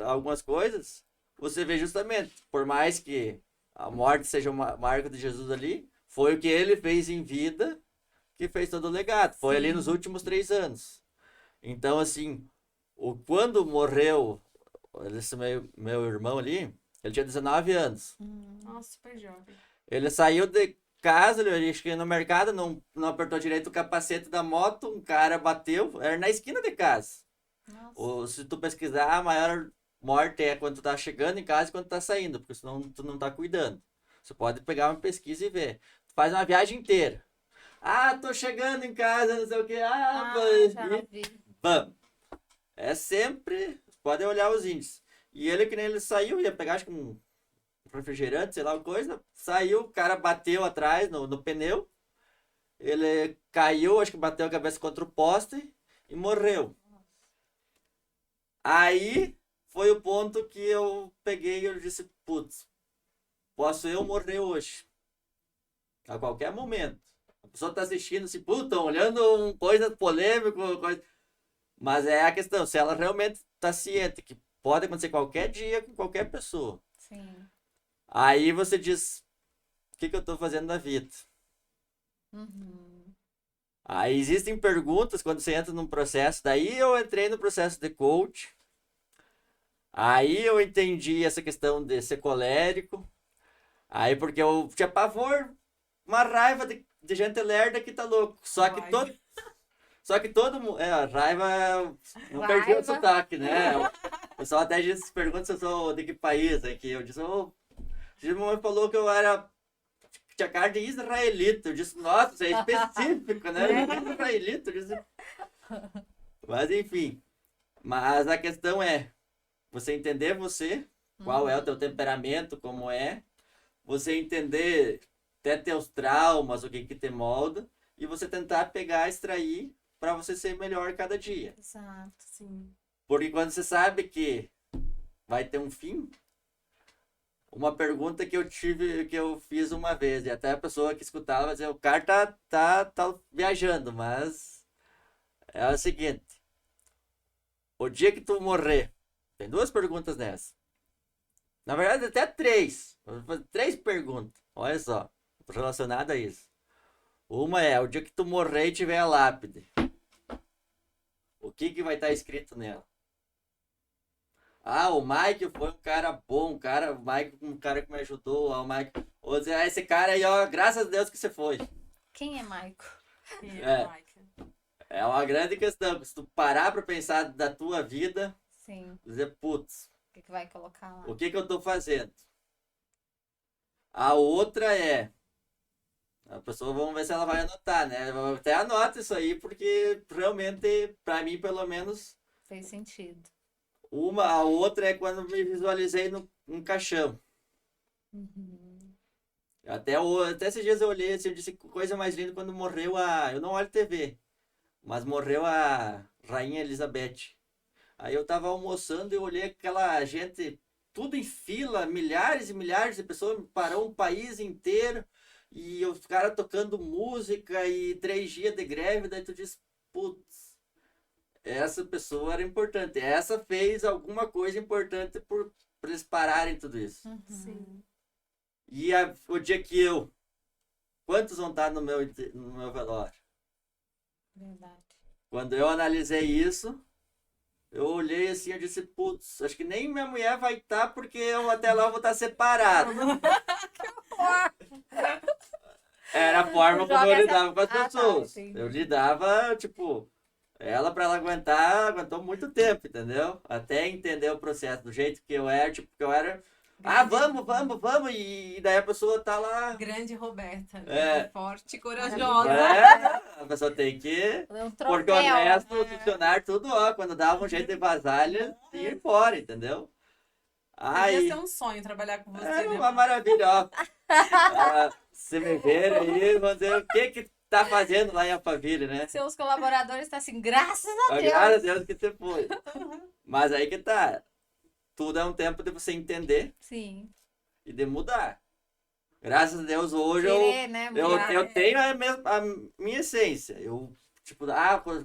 algumas coisas, você vê justamente, por mais que a morte seja uma marca de Jesus ali, foi o que ele fez em vida que fez todo o legado, foi ali Sim. nos últimos 3 anos. Então, assim, quando morreu esse meu irmão ali, ele tinha 19 anos. Nossa, super jovem. Ele saiu de casa, ele acho que ia no mercado, não apertou direito o capacete da moto, um cara bateu, era na esquina de casa. Nossa. Se tu pesquisar, a maior morte é quando tu tá chegando em casa e quando tu tá saindo, porque senão tu não tá cuidando. Você pode pegar uma pesquisa e ver. Tu faz uma viagem inteira. Ah, tô chegando em casa, não sei o que. Ah, já vi. Vamos. É sempre. Podem olhar os índices. E ele, que nem ele saiu, ia pegar acho que um refrigerante, sei lá, uma coisa. Saiu, o cara bateu atrás no pneu. Ele caiu, acho que bateu a cabeça contra o poste e morreu. Aí foi o ponto que eu peguei e eu disse, putz, posso eu morrer hoje. A qualquer momento. A pessoa tá assistindo assim, puta, olhando coisa polêmica, coisa... Mas é a questão, se ela realmente tá ciente que pode acontecer qualquer dia com qualquer pessoa. Sim. Aí você diz, o que eu tô fazendo na vida? Uhum. Aí existem perguntas quando você entra num processo. Daí eu entrei no processo de coach. Aí eu entendi essa questão de ser colérico. Aí porque eu tinha pavor, uma raiva de gente lerda que tá louco. Só que todo mundo. É, a raiva. Eu perdi o Raiva. sotaque, né? O pessoal até se pergunta se eu sou de que país aqui. Eu disse, oh, o mamãe falou que eu era. Tinha cara de israelita. Eu disse, nossa, isso é específico, né? Israelita. Eu disse... Mas enfim. Mas a questão é você entender você, qual é o teu temperamento, como é. Você entender até teus traumas, o que te molda. E você tentar pegar, extrair para você ser melhor cada dia. Exato. Sim. Porque quando você sabe que vai ter um fim, uma pergunta que eu fiz uma vez, e até a pessoa que escutava dizia, o cara tá viajando, mas é o seguinte, o dia que tu morrer, tem duas perguntas nessa. Na verdade, até três. Eu vou fazer três perguntas. Olha só, relacionada a isso. Uma é, o dia que tu morrer e tiver a lápide, o que vai estar escrito nela? Ah, o Mike foi um cara bom, o Mike um cara que me ajudou, o Mike... Ou dizer, esse cara aí, ó, graças a Deus que você foi. Quem é Maico? É uma grande questão. Se tu parar pra pensar da tua vida, Sim. dizer, putz, O que vai colocar lá? o que eu tô fazendo? A outra é, a pessoa, vamos ver se ela vai anotar, né? Eu até anota isso aí, porque realmente, pra mim, pelo menos, Fez sentido. a outra é quando me visualizei num caixão. Uhum. Até esses dias eu olhei assim, eu disse, coisa mais linda quando morreu eu não olho TV, mas morreu a Rainha Elizabeth. Aí eu tava almoçando e eu olhei aquela gente, tudo em fila, milhares e milhares de pessoas, parou um país inteiro, e os caras tocando música e 3 dias de greve, daí tu diz, putz, essa pessoa era importante, essa fez alguma coisa importante por eles pararem tudo isso. Uhum. Sim. E o dia que quantos vão estar no meu velório? Verdade. Quando eu analisei isso, eu olhei assim, eu disse, putz, acho que nem minha mulher vai estar, porque eu até lá vou estar separado. Era a forma como eu lidava com as pessoas. Tá, Eu lidava, tipo, ela aguentou muito tempo, entendeu? Até entender o processo, do jeito que eu era, tipo, que eu era... Ah, vamos, e daí a pessoa tá lá... Grande Roberta, né? É. Forte e corajosa. A pessoa tem que... Um Porque troféu. honesto, o funcionário, tudo, ó, quando dava um jeito de vazar, ele ia embora, entendeu? Devia Aí, ser um sonho trabalhar com você, é né? uma maravilha, ó. Se me ver aí, vão dizer o que tá fazendo lá em Alphaville, né? Seus colaboradores estão assim, graças a Deus. Graças a Deus que você foi. Mas aí que tá. Tudo é um tempo de você entender Sim. e de mudar. Graças a Deus, hoje Querer, né? mudar. eu tenho a minha essência. Eu, tipo,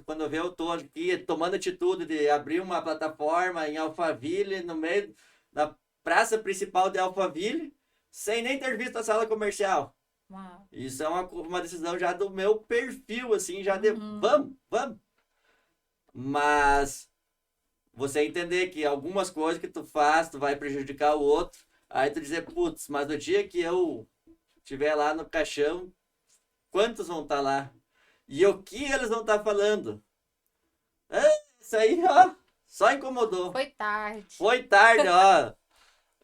quando eu vejo, eu tô aqui tomando atitude de abrir uma plataforma em Alphaville, no meio da praça principal de Alphaville, sem nem ter visto a sala comercial. Uau. Isso é uma decisão já do meu perfil, assim, já de vamos. Mas você entender que algumas coisas que tu faz, tu vai prejudicar o outro, aí tu dizer, putz, mas no dia que eu estiver lá no caixão, quantos vão estar lá? E o que eles vão estar falando? Isso aí, ó, só incomodou. Foi tarde. Foi tarde, ó.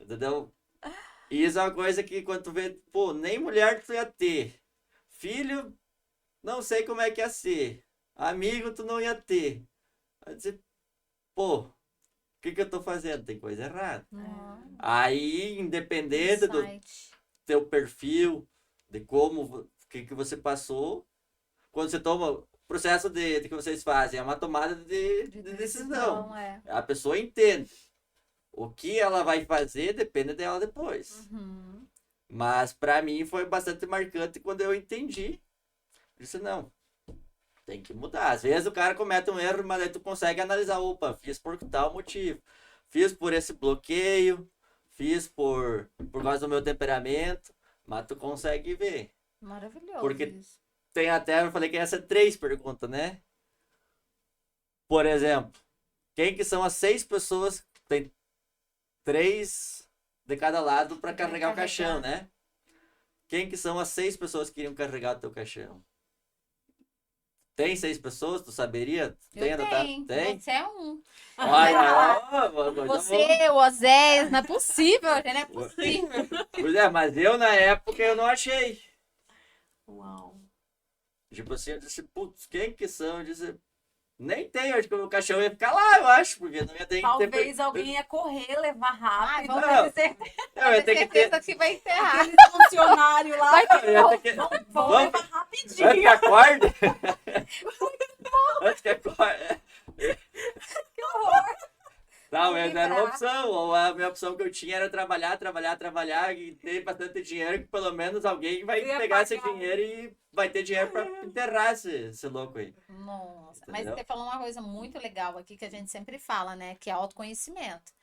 Entendeu? E isso é uma coisa que quando tu vê, pô, nem mulher tu ia ter. Filho, não sei como é que ia ser. Amigo, tu não ia ter. Vai dizer, pô, o que eu tô fazendo? Tem coisa errada. Aí, independente do Insight. teu perfil, de como, o que você passou, quando você toma, o processo de que vocês fazem é uma tomada de decisão. É. A pessoa entende. O que ela vai fazer depende dela depois. Uhum. Mas para mim foi bastante marcante quando eu entendi. Disse, não, tem que mudar. Às vezes o cara comete um erro, mas aí tu consegue analisar, opa, fiz por tal motivo. Fiz por esse bloqueio, fiz por causa do meu temperamento, mas tu consegue ver. Maravilhoso Porque isso. tem até, eu falei que essa é 3 perguntas, né? Por exemplo, quem que são as 6 pessoas? Tem 3 de cada lado para Pra carregar o caixão, carregar. né? Quem que são as 6 pessoas que iriam carregar o teu caixão? Tem 6 pessoas? Tu saberia? Tem Eu anotado? tenho. Tem? Você é um. Olha, ó, Você, o Oséias, não é possível, gente, não é possível. Pois é, mas eu na época eu não achei. Uau. Tipo assim, eu disse, putz, quem que são? Eu disse, nem tem, acho que o caixão ia ficar lá, eu acho, porque não ia ter Talvez alguém ia correr, levar Ai, rápido. vamos Não. ter certeza, Eu ia ter que ter. que vai enterrar. Aquele funcionário lá. Eu ia ter que. Vamos Vamos- levar Antes rapidinho. que acorde. Antes que acorde. Que horror. Não, mas era uma Lembrar. opção. Ou a minha opção que eu tinha era trabalhar e ter bastante dinheiro, que pelo menos alguém vai Ia pegar esse pagar. dinheiro e vai ter dinheiro pra enterrar esse louco aí. Nossa, mas Entendeu? você falou uma coisa muito legal aqui que a gente sempre fala, né? Que é autoconhecimento.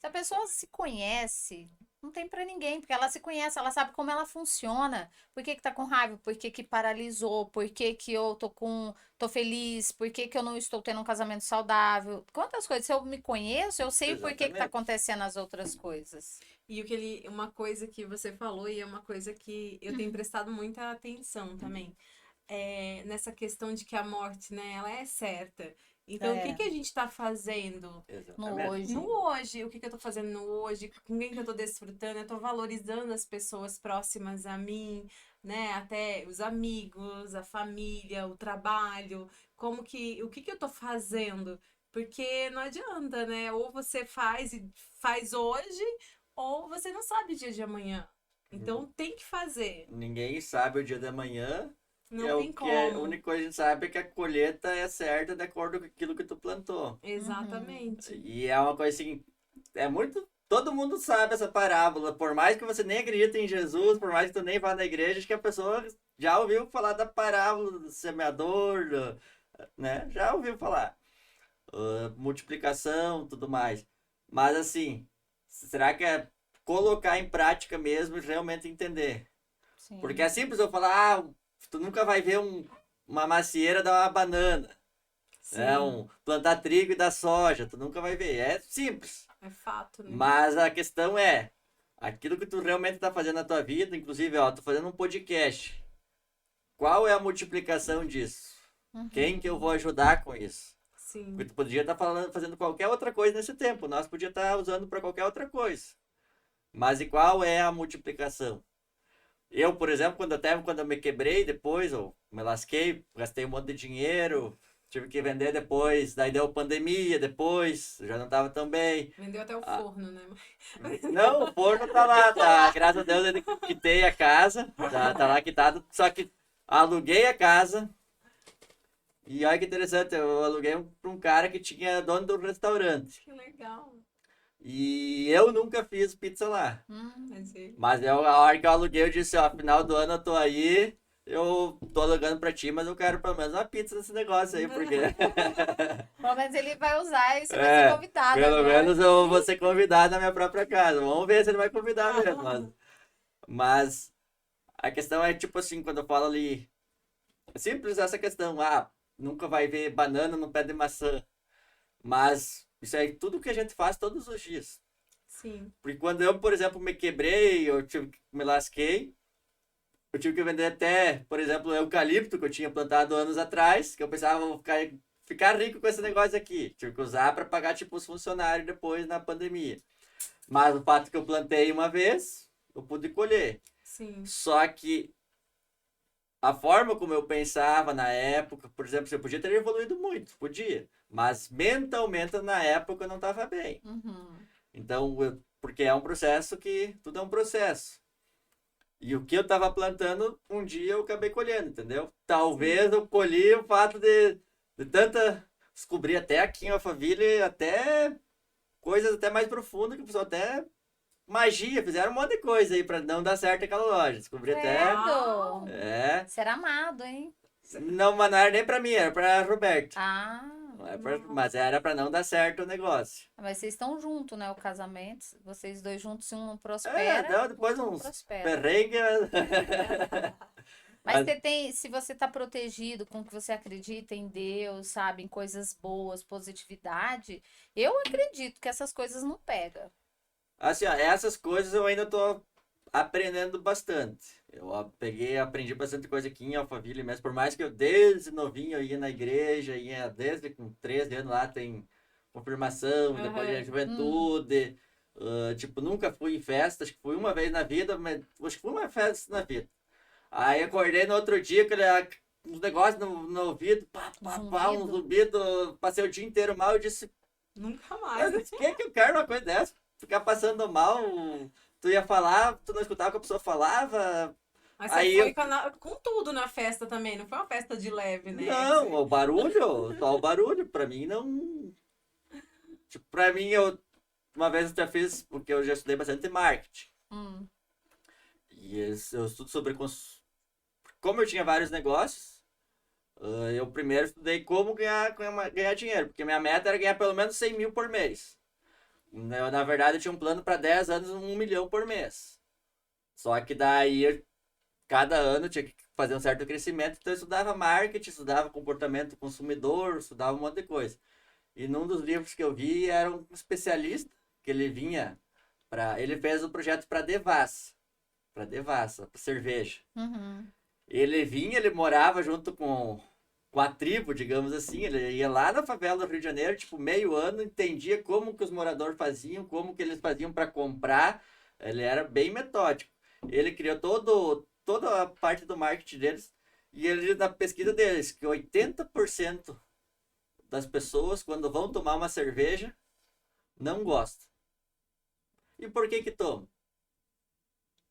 Se a pessoa se conhece, não tem pra ninguém, porque ela se conhece, ela sabe como ela funciona. Por que que tá com raiva? Por que que paralisou? Por que que eu tô feliz? Por que que eu não estou tendo um casamento saudável? Quantas coisas? Se eu me conheço, eu sei por que que tá Exatamente. acontecendo as outras coisas. E uma coisa que você falou, e é uma coisa que eu tenho prestado muita atenção também, nessa questão de que a morte, né, ela é certa. Então, o É. que a gente tá fazendo No Exatamente. hoje. no hoje? O que eu tô fazendo no hoje? Com quem que eu tô desfrutando? Eu tô valorizando as pessoas próximas a mim, né? Até os amigos, a família, o trabalho. O que eu tô fazendo? Porque não adianta, né? Ou você faz e faz hoje, ou você não sabe o dia de amanhã. Então tem que fazer. Ninguém sabe o dia da manhã. Não É tem o que a como. única coisa que a gente sabe é que a colheita é certa de acordo com aquilo que tu plantou. Exatamente. E é uma coisa assim, é muito. Todo mundo sabe essa parábola. Por mais que você nem acredite em Jesus, por mais que tu nem vá na igreja, acho que a pessoa já ouviu falar da parábola do semeador, né? Já ouviu falar. Multiplicação, tudo mais. Mas assim, será que é colocar em prática mesmo e realmente entender? Sim. Porque é simples eu falar, tu nunca vai ver uma macieira dar uma banana. Sim, Plantar trigo e dar soja, tu nunca vai ver. É simples. é fato, né? Mas a questão é, aquilo que tu realmente tá fazendo na tua vida, inclusive, ó, tô fazendo um podcast. Qual é a multiplicação disso? Quem que eu vou ajudar com isso? Sim. Porque tu podia estar fazendo qualquer outra coisa nesse tempo, nós podia estar usando para qualquer outra coisa. Mas e qual é a multiplicação? Eu, por exemplo, quando eu me quebrei depois, eu me lasquei, gastei um monte de dinheiro, tive que vender depois, daí deu pandemia depois, já não estava tão bem. Vendeu até o Ah. forno, né? Não, o forno tá lá, tá, graças a Deus eu quitei a casa, tá lá quitado, só que aluguei a casa, e olha que interessante, eu aluguei para um cara que tinha dono do restaurante, Que legal. e eu nunca fiz pizza lá. Mas Mas a hora que eu aluguei, eu disse, ó, final do ano eu tô aí, eu tô alugando pra ti, mas eu quero pelo menos uma pizza nesse negócio aí, porque Pelo menos ele vai usar e você vai É, ser convidado pelo agora. menos eu vou ser convidado na minha própria casa. Vamos ver se ele vai convidar mesmo. Mas a questão é tipo assim, quando eu falo ali, é simples essa questão, nunca vai ver banana no pé de maçã. Mas isso é tudo que a gente faz todos os dias. sim. Porque quando eu, por exemplo, me quebrei, me lasquei, eu tive que vender até, por exemplo, o eucalipto que eu tinha plantado anos atrás, que eu pensava, vou ficar rico com esse negócio aqui. Tive que usar para pagar, tipo, os funcionários depois na pandemia. Mas o fato que eu plantei uma vez, eu pude colher. Sim. Só que a forma como eu pensava na época, por exemplo, eu podia ter evoluído muito, podia. Mas mentalmente na época eu não estava bem. Então, porque é um processo que tudo é um processo. E o que eu estava plantando, um dia eu acabei colhendo, entendeu? Talvez eu colhi o fato de tanta. Descobrir até aqui em Alphaville, até coisas até mais profundas que o pessoal até magia, fizeram um monte de coisa aí pra não dar certo aquela loja. Descobri até. Credo. É. Será amado, hein? Não, mas não era nem pra mim, era pra Roberto. Ah, Mas era pra não dar certo o negócio. mas vocês estão juntos, né? O casamento, vocês dois juntos, um não É, prospera, não, depois outro não uns prospera. perrengues. Mas você tem, se você tá protegido com o que você acredita em Deus, sabe, em coisas boas, positividade, eu acredito que essas coisas não pegam. Assim, ó, essas coisas eu ainda tô aprendendo bastante. Eu aprendi bastante coisa aqui em Alphaville mesmo, por mais que eu desde novinho eu ia na igreja, ia desde com 13 anos lá tem confirmação, depois ia Aham. juventude, tipo, nunca fui em festa, acho que fui uma vez na vida, mas acho que fui uma festa na vida. Aí acordei no outro dia, uns negócios no ouvido, um Zumbido. zumbido, passei o dia inteiro mal, eu disse, Nunca mas mais. quem é que eu quero uma coisa dessa? Ficar passando mal, tu ia falar, tu não escutava o que a pessoa falava. Mas Aí você foi eu- com tudo na festa também, não foi uma festa de leve, né? Não, o barulho, só o barulho, pra mim não. Tipo, pra mim, uma vez eu já fiz, porque eu já estudei bastante marketing. Hum, Eu estudo sobre. Como eu tinha vários negócios, eu primeiro estudei como ganhar dinheiro, porque minha meta era ganhar pelo menos 100 mil por mês. Na verdade, eu tinha um plano para 10 anos, 1 milhão por mês. Só que daí, cada ano eu tinha que fazer um certo crescimento, então eu estudava marketing, estudava comportamento do consumidor, estudava um monte de coisa. E num dos livros que eu vi era um especialista, que ele vinha ele fez um projeto para Devassa, para cerveja. uhum. Ele vinha, ele morava junto com a tribo, digamos assim. Ele ia lá na favela do Rio de Janeiro, tipo, meio ano, entendia como que os moradores faziam, como que eles faziam para comprar. Ele era bem metódico. Ele criou toda a parte do marketing deles. E ele, na pesquisa deles, que 80% das pessoas, quando vão tomar uma cerveja, não gostam. E por que que tomam?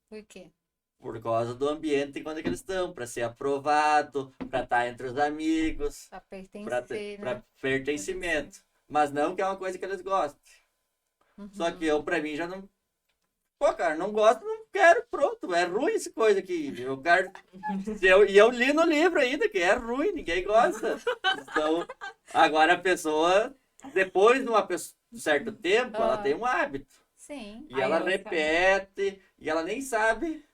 Por quê? Por causa do ambiente quando eles estão, para ser aprovado, para estar entre os amigos, Pra para pertencer, né? pertencimento. Mas não que é uma coisa que eles gostem. Só que eu, pra mim, já não. Pô, cara, não gosto, não quero, pronto. É ruim essa coisa aqui. Eu quero. E eu li no livro ainda que é ruim, ninguém gosta. Então, agora a pessoa, depois de um certo tempo, ela tem um hábito. Sim. E Aí ela ela repete, e ela nem sabe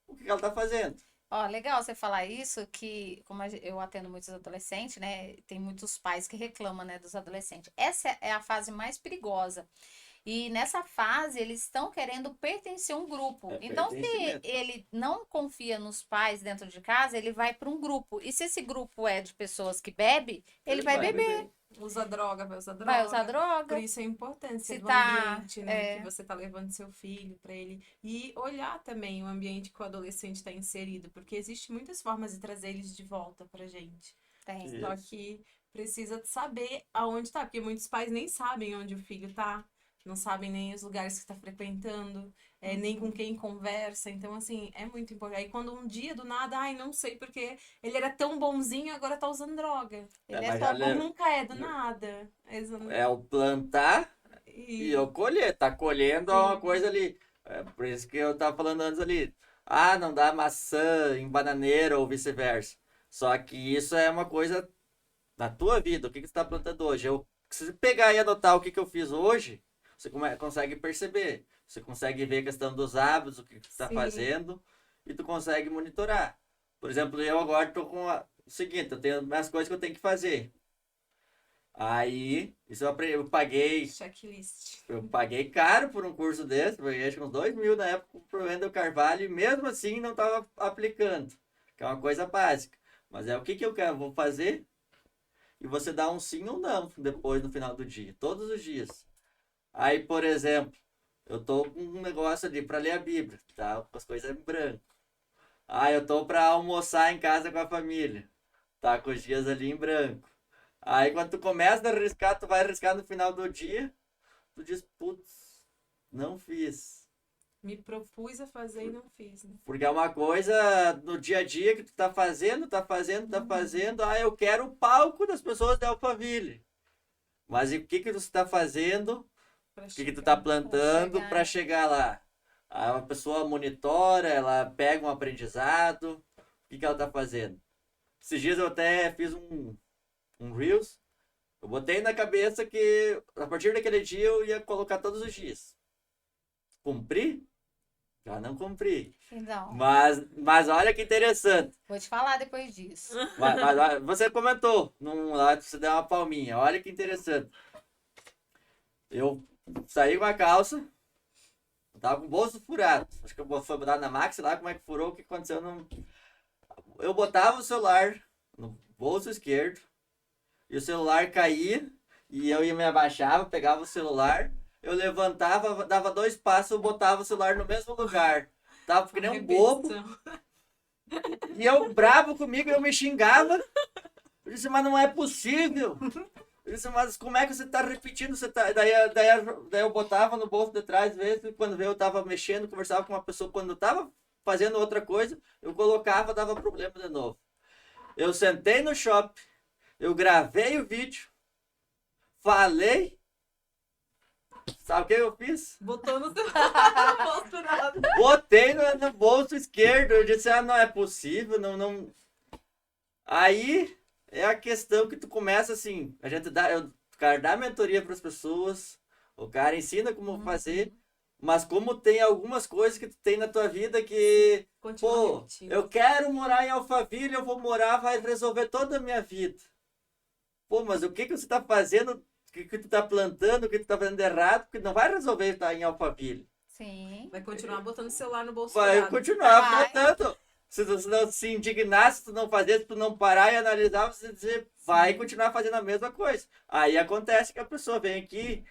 o que ela tá fazendo. Ó, legal você falar isso, que como eu atendo muitos adolescentes, né? Tem muitos pais que reclamam, né, dos adolescentes. Essa é a fase mais perigosa. E nessa fase, eles estão querendo pertencer a um grupo. É Então, se pertencimento. ele não confia nos pais dentro de casa, ele vai para um grupo. E se esse grupo é de pessoas que bebem, ele vai beber, Usa droga, vai usar droga. vai usar droga. Por isso a importância Se do tá, ambiente, né? é. Que você tá levando seu filho para ele. E olhar também o ambiente que o adolescente está inserido. Porque existem muitas formas de trazer eles de volta pra gente. Tem. Isso. Só que precisa saber aonde tá. Porque muitos pais nem sabem onde o filho tá. Não sabem nem os lugares que está frequentando, nem com quem conversa. Então, assim, é muito importante. Aí quando um dia do nada, ai, não sei porque ele era tão bonzinho, agora tá usando droga. Ele mas é já só lembra- Nunca é do nada. É o plantar e eu colher. Tá colhendo uma Sim. coisa ali. É por isso que eu tava falando antes ali. Ah, não dá maçã em bananeira ou vice-versa. Só que isso é uma coisa na tua vida. O que que você tá plantando hoje? Se você pegar e anotar o que que eu fiz hoje, você consegue perceber. Você consegue ver a questão dos hábitos, o que você está Sim. fazendo, e tu consegue monitorar. Por exemplo, eu agora estou com o seguinte, eu tenho minhas coisas que eu tenho que fazer. Aí, isso Checklist. eu paguei caro por um curso desse, paguei acho que uns 2 mil na época pro Wendel Carvalho, e mesmo assim não estava aplicando, que é uma coisa básica. Mas é o que que eu quero, vou fazer, e você dá um sim ou não depois no final do dia, todos os dias. Aí, por exemplo, eu tô com um negócio ali para ler a Bíblia, tá? Com as coisas em branco. Ah, eu tô para almoçar em casa com a família, tá? Com os dias ali em branco. Aí, quando tu começa a arriscar, tu vai arriscar no final do dia, tu diz, putz, não fiz. Me propus a fazer e não fiz, né? Porque é uma coisa no dia a dia que tu tá fazendo. Ah, eu quero o palco das pessoas de Alphaville. Mas e o que que você tá fazendo O que tu tá plantando chegar. para chegar lá. Aí uma pessoa monitora, ela pega um aprendizado, o que ela tá fazendo. Esses dias eu até fiz um Reels, eu botei na cabeça que a partir daquele dia eu ia colocar todos os dias. Cumpri? Já não cumpri. Então, Mas olha que interessante. vou te falar depois disso. Mas olha, você comentou, lá você deu uma palminha. Olha que interessante. Eu saí com a calça, eu tava com o bolso furado. Acho que eu fui botar na Max lá, como é que furou, o que aconteceu. Não... Eu botava o celular no bolso esquerdo e o celular caía e eu ia me abaixava, pegava o celular, eu levantava, dava 2 passos, eu botava o celular no mesmo lugar. Tava que nem um bobo. E eu bravo comigo, eu me xingava. Eu disse, mas não é possível. Eu disse, mas como é que você tá repetindo? Você tá... daí eu botava no bolso de trás, às vezes, quando eu tava mexendo, conversava com uma pessoa, quando eu tava fazendo outra coisa, eu colocava, dava problema de novo. Eu sentei no shopping, eu gravei o vídeo, falei, sabe o que eu fiz? Botou no bolso nada. Botei no bolso esquerdo, eu disse, não é possível, não... Aí é a questão que tu começa assim, o cara dá mentoria para as pessoas, o cara ensina como fazer, mas como tem algumas coisas que tu tem na tua vida que, pô, eu quero morar em Alphaville, eu vou morar, vai resolver toda a minha vida. Pô, mas o que você tá fazendo, o que tu tá plantando, o que tu tá fazendo errado, porque não vai resolver estar em Alphaville. Sim. Vai continuar botando o celular no bolso. Vai furado. continuar botando. Se tu não se indignasse, se tu não fazer, se tu não parar e analisar, você dizer, vai continuar fazendo a mesma coisa. Aí acontece que a pessoa vem aqui,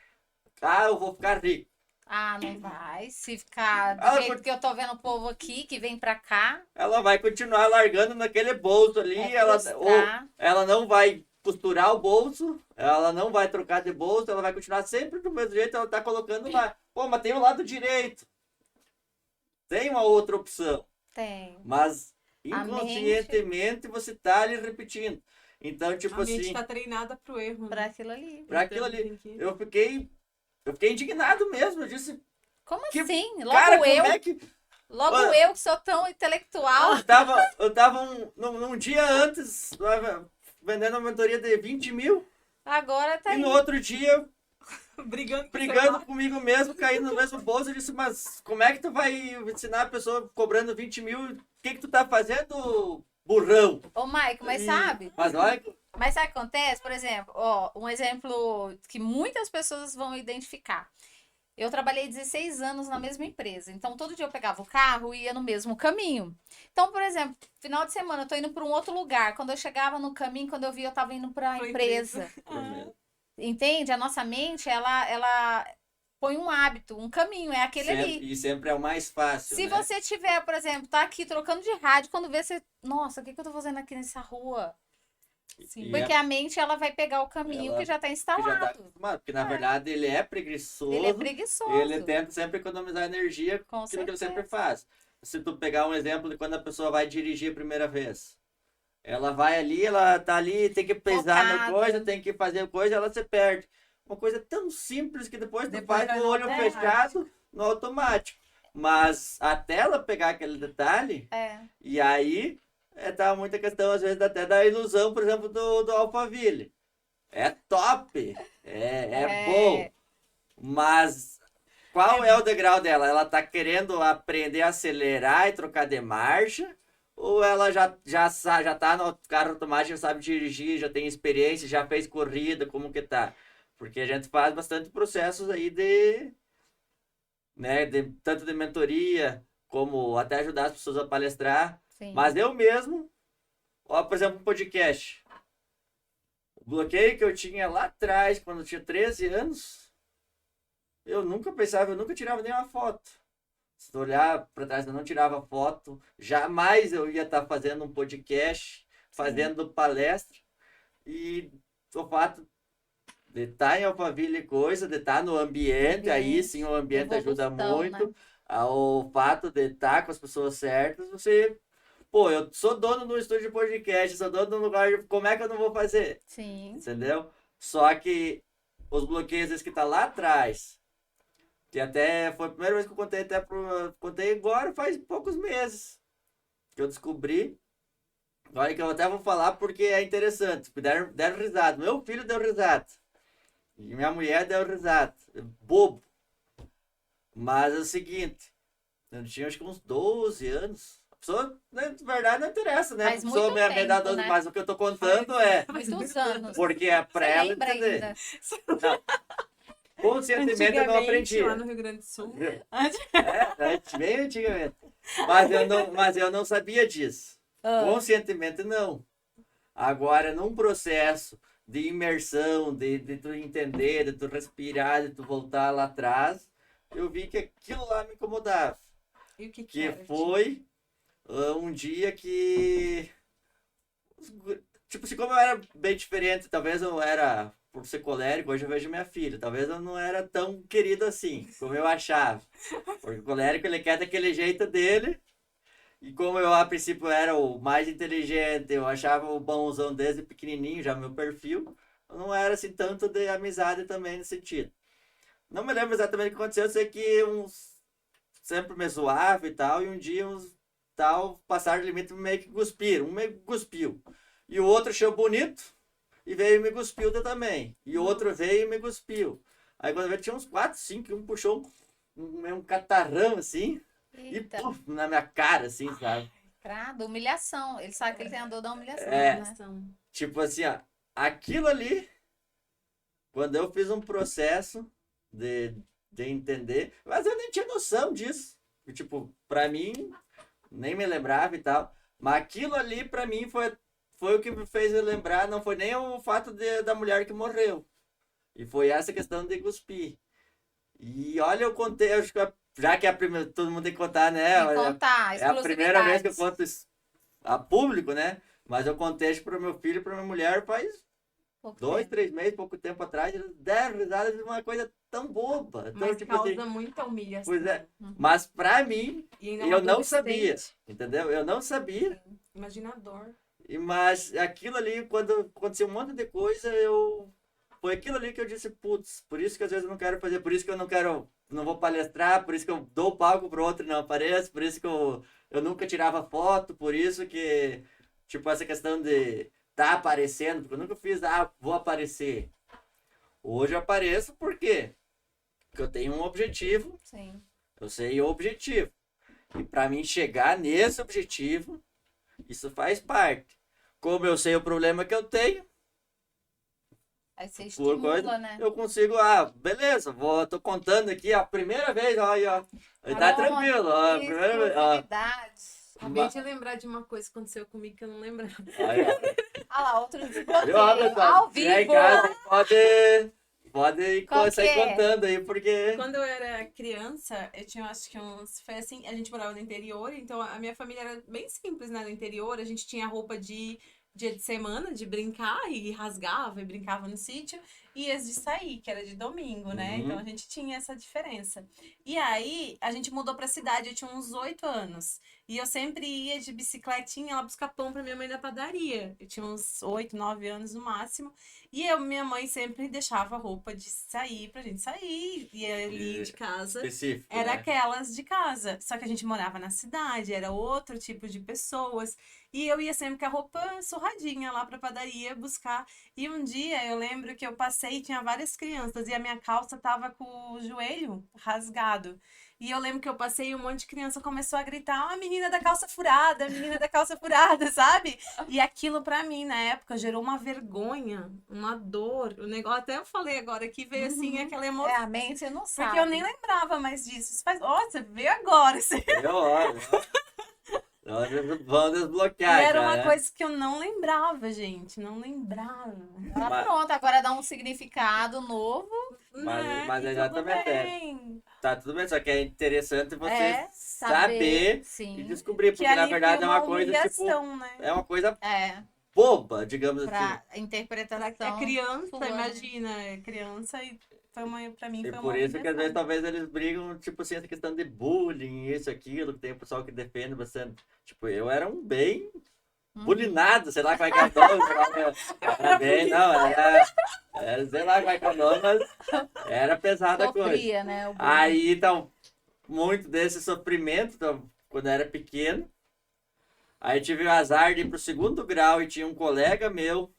eu vou ficar rico. Ah, não vai. Se ficar do Ela jeito que eu tô vendo o povo aqui, que vem pra cá, Ela vai continuar largando naquele bolso ali, ou frustrar. ela não vai costurar o bolso, ela não vai trocar de bolso, ela vai continuar sempre do mesmo jeito, ela tá colocando lá. Pô, mas tem o lado direito. Tem uma outra opção. Tem. Mas A inconscientemente você tá ali repetindo. Então, tipo A mente assim, tá treinada pro erro. Pra Né? aquilo ali. pra aquilo ali, Tem que- eu fiquei indignado mesmo. Eu disse, Como Que- assim? Logo cara, eu, como é que. logo Olha, eu que sou tão intelectual. Eu tava num dia antes vendendo uma mentoria de 20 mil Agora tá e aí. no outro dia Brigando com o brigando celular. comigo mesmo, caindo no mesmo bolso. Eu disse, mas como é que tu vai ensinar a pessoa cobrando 20 mil? O que tu tá fazendo, burrão? Ô, Maico, mas sabe? Mas olha, Mas sabe o que acontece? Por exemplo, ó, um exemplo que muitas pessoas vão identificar. Eu trabalhei 16 anos na mesma empresa. Então, todo dia eu pegava o carro e ia no mesmo caminho. Então, por exemplo, final de semana eu tô indo para um outro lugar. Quando eu chegava no caminho, quando eu via, eu tava indo para a Pra empresa. Entende? A nossa mente, ela põe um hábito, um caminho, é aquele ali. e sempre é o mais fácil, Se né? você tiver, por exemplo, tá aqui trocando de rádio, quando vê você, nossa, o que que eu tô fazendo aqui nessa rua? Sim. Porque a mente, ela vai pegar o caminho Ela- que já tá que já tá instalado. acostumado, porque na verdade ele é preguiçoso. Ele é preguiçoso. Ele tenta sempre economizar energia, Com aquilo que ele certeza. sempre faz. Se tu pegar um exemplo de quando a pessoa vai dirigir a primeira vez. Ela vai ali, ela tá ali, tem que pesar na Focada. coisa, tem que fazer coisa, ela se perde. Uma coisa tão simples que depois tu Depois faz vai com o no olho automático. fechado, no automático. Mas até ela pegar aquele detalhe, É. e aí tá muita questão, às vezes, até da ilusão, por exemplo, do Alphaville. É top, é bom, mas qual é o degrau dela? Ela tá querendo aprender a acelerar e trocar de marcha? Ou ela já tá no carro automático, já sabe dirigir, já tem experiência, já fez corrida, como que tá? Porque a gente faz bastante processos aí né, tanto de mentoria, como até ajudar as pessoas a palestrar. Sim. Mas eu mesmo, ó, por exemplo, um podcast. O bloqueio que eu tinha lá atrás, quando eu tinha 13 anos, eu nunca tirava nenhuma foto. Se tu olhar para trás, eu não tirava foto. Jamais eu ia estar fazendo um podcast, fazendo palestra. E o fato de estar em Alphaville coisa, de estar no ambiente, aí sim o ambiente ajuda Evolução, muito. né? O fato de estar com as pessoas certas, você... Pô, eu sou dono do estúdio de podcast, sou dono do lugar, como é que eu não vou fazer? Sim. Entendeu? Só que os bloqueios às vezes, que tá lá atrás, Que até foi a primeira vez que eu contei, contei agora, faz poucos meses que eu descobri. Olha que eu até vou falar porque é interessante. Deram risada. Meu filho deu risada. E minha mulher deu risada. Bobo. Mas é o seguinte, eu tinha acho que uns 12 anos. A pessoa, né, de verdade, não interessa, né? Faz A pessoa muito me dá tempo, 12, né? mas o que eu tô contando é Muitos anos. porque é pra Você ela lembra entender. ainda? Não, conscientemente eu não Antigamente, lá aprendi. no Rio Grande do Sul. Bem antigamente. Mas eu não sabia disso. Ah, Conscientemente não. Agora, num processo de imersão, de tu entender, de tu respirar, de tu voltar lá atrás, eu vi que aquilo lá me incomodava. E o que Que era? foi um dia que. Tipo assim, como eu era bem diferente, talvez eu era, por ser colérico, hoje eu vejo minha filha, talvez eu não era tão querido assim, como eu achava. Porque o colérico ele quer daquele jeito dele, e como eu a princípio era o mais inteligente, eu achava o bonzão desde pequenininho, já meu perfil, eu não era assim tanto de amizade também nesse sentido. Não me lembro exatamente o que aconteceu, eu sei que uns sempre me zoava e tal, e um dia uns tal passaram de limite meio que cuspiram, um meio que cuspiu. E o outro achou bonito e veio e me cuspiu também. E o outro veio e me cuspiu. Aí quando veio tinha uns 4, 5, um puxou um catarrão assim e eita, puf, na minha cara assim, sabe? crado, humilhação. Ele sabe que ele tem a dor da humilhação, É, né? Humilhação. tipo assim, ó, aquilo ali, quando eu fiz um processo de entender, mas eu nem tinha noção disso. E, tipo, pra mim, nem me lembrava e tal. Mas aquilo ali, pra mim, foi o que me fez lembrar. Não foi nem o fato da mulher que morreu. E foi essa questão de cuspir. E olha, eu contei, acho que já que é a primeira, todo mundo tem que contar, né? Tem que contar, É a primeira vez que eu exclusividades. conto isso a público, né? Mas eu contei para o meu filho e para minha mulher faz Pouco 2, tempo. 3 meses, pouco tempo atrás. Eles deram risada de uma coisa tão boba. Então, Mas tipo causa assim, muita humilhação. pois é. Uhum. Mas para mim, E ainda é um eu não sabia. adolescente. Entendeu? Eu não sabia. Imagina a dor. Mas aquilo ali, quando aconteceu um monte de coisa, eu. Foi aquilo ali que eu disse, putz, por isso que às vezes eu não quero fazer, por isso que eu não quero, não vou palestrar, por isso que eu dou palco pro outro e não apareço, por isso que eu nunca tirava foto, por isso que, tipo, essa questão de tá aparecendo, porque eu nunca fiz, vou aparecer. Hoje eu apareço por quê? Porque eu tenho um objetivo, Sim. eu sei o objetivo. E para mim chegar nesse objetivo, isso faz parte. Como eu sei o problema que eu tenho, Aí você por coisa, estimula, né? eu consigo, beleza, tô contando aqui a primeira vez, ó, aí, ó. Tá Pronto, tranquilo, ó, a primeira vez, ó. exclusividade. Acabei de lembrar de uma coisa que aconteceu comigo que eu não lembrava. Aí, ó. Ah lá, outro Viu, ó, desbloqueio. pessoal? Ao Quem é em vivo. casa pode Qual que sair é? contando aí, porque. Quando eu era criança, eu tinha acho que uns. Foi assim, a gente morava no interior, então a minha família era bem simples, né? No interior, a gente tinha roupa de dia de semana, de brincar, e rasgava e brincava no sítio, e as de sair, que era de domingo, né? Então a Uhum. gente tinha essa diferença. E aí a gente mudou pra cidade, eu tinha uns 8 anos. E eu sempre ia de bicicletinha lá buscar pão pra minha mãe na padaria. Eu tinha uns 8, 9 anos no máximo. Minha mãe sempre deixava roupa de sair pra gente sair. E ali de casa Específico, era né? aquelas de casa. Só que a gente morava na cidade, era outro tipo de pessoas. E eu ia sempre com a roupa surradinha lá pra padaria buscar. E um dia eu lembro que eu passei e tinha várias crianças. E a minha calça tava com o joelho rasgado. E eu lembro que eu passei e um monte de criança começou a gritar: a menina da calça furada, a menina da calça furada, sabe? E aquilo pra mim, na época, gerou uma vergonha, uma dor. O negócio, até eu falei agora que veio assim aquela É, emoção. a mente você não Porque eu nem sabe. lembrava mais disso. Isso faz, ó, você veio agora. Vão E desbloquear era já, uma né? coisa que eu não lembrava, gente. Não lembrava. Ah, Mas, pronto, agora dá um significado novo. Né? mas E tudo exatamente, bem. tá tudo bem, só que é interessante você É, saber, saber e sim. descobrir, Que porque na ali foi verdade é uma uma coisa, tipo, humilhação, né? é uma coisa É, boba, digamos assim. pra interpretação É criança, sua, né? imagina, é criança e pra mim E foi uma por isso que às vezes humilhação. talvez eles brigam, tipo assim, essa questão de bullying, isso, aquilo, que tem o pessoal que defende bastante. Tipo, eu era um bem Bulinado, sei lá como é que é o nome. Era bem, não, sei lá como é que é o nome, mas era pesada a coisa. Sofria, né? Aí, então, muito desse sofrimento, então, quando eu era pequeno. Aí tive o azar de ir pro 2º grau e tinha um colega meu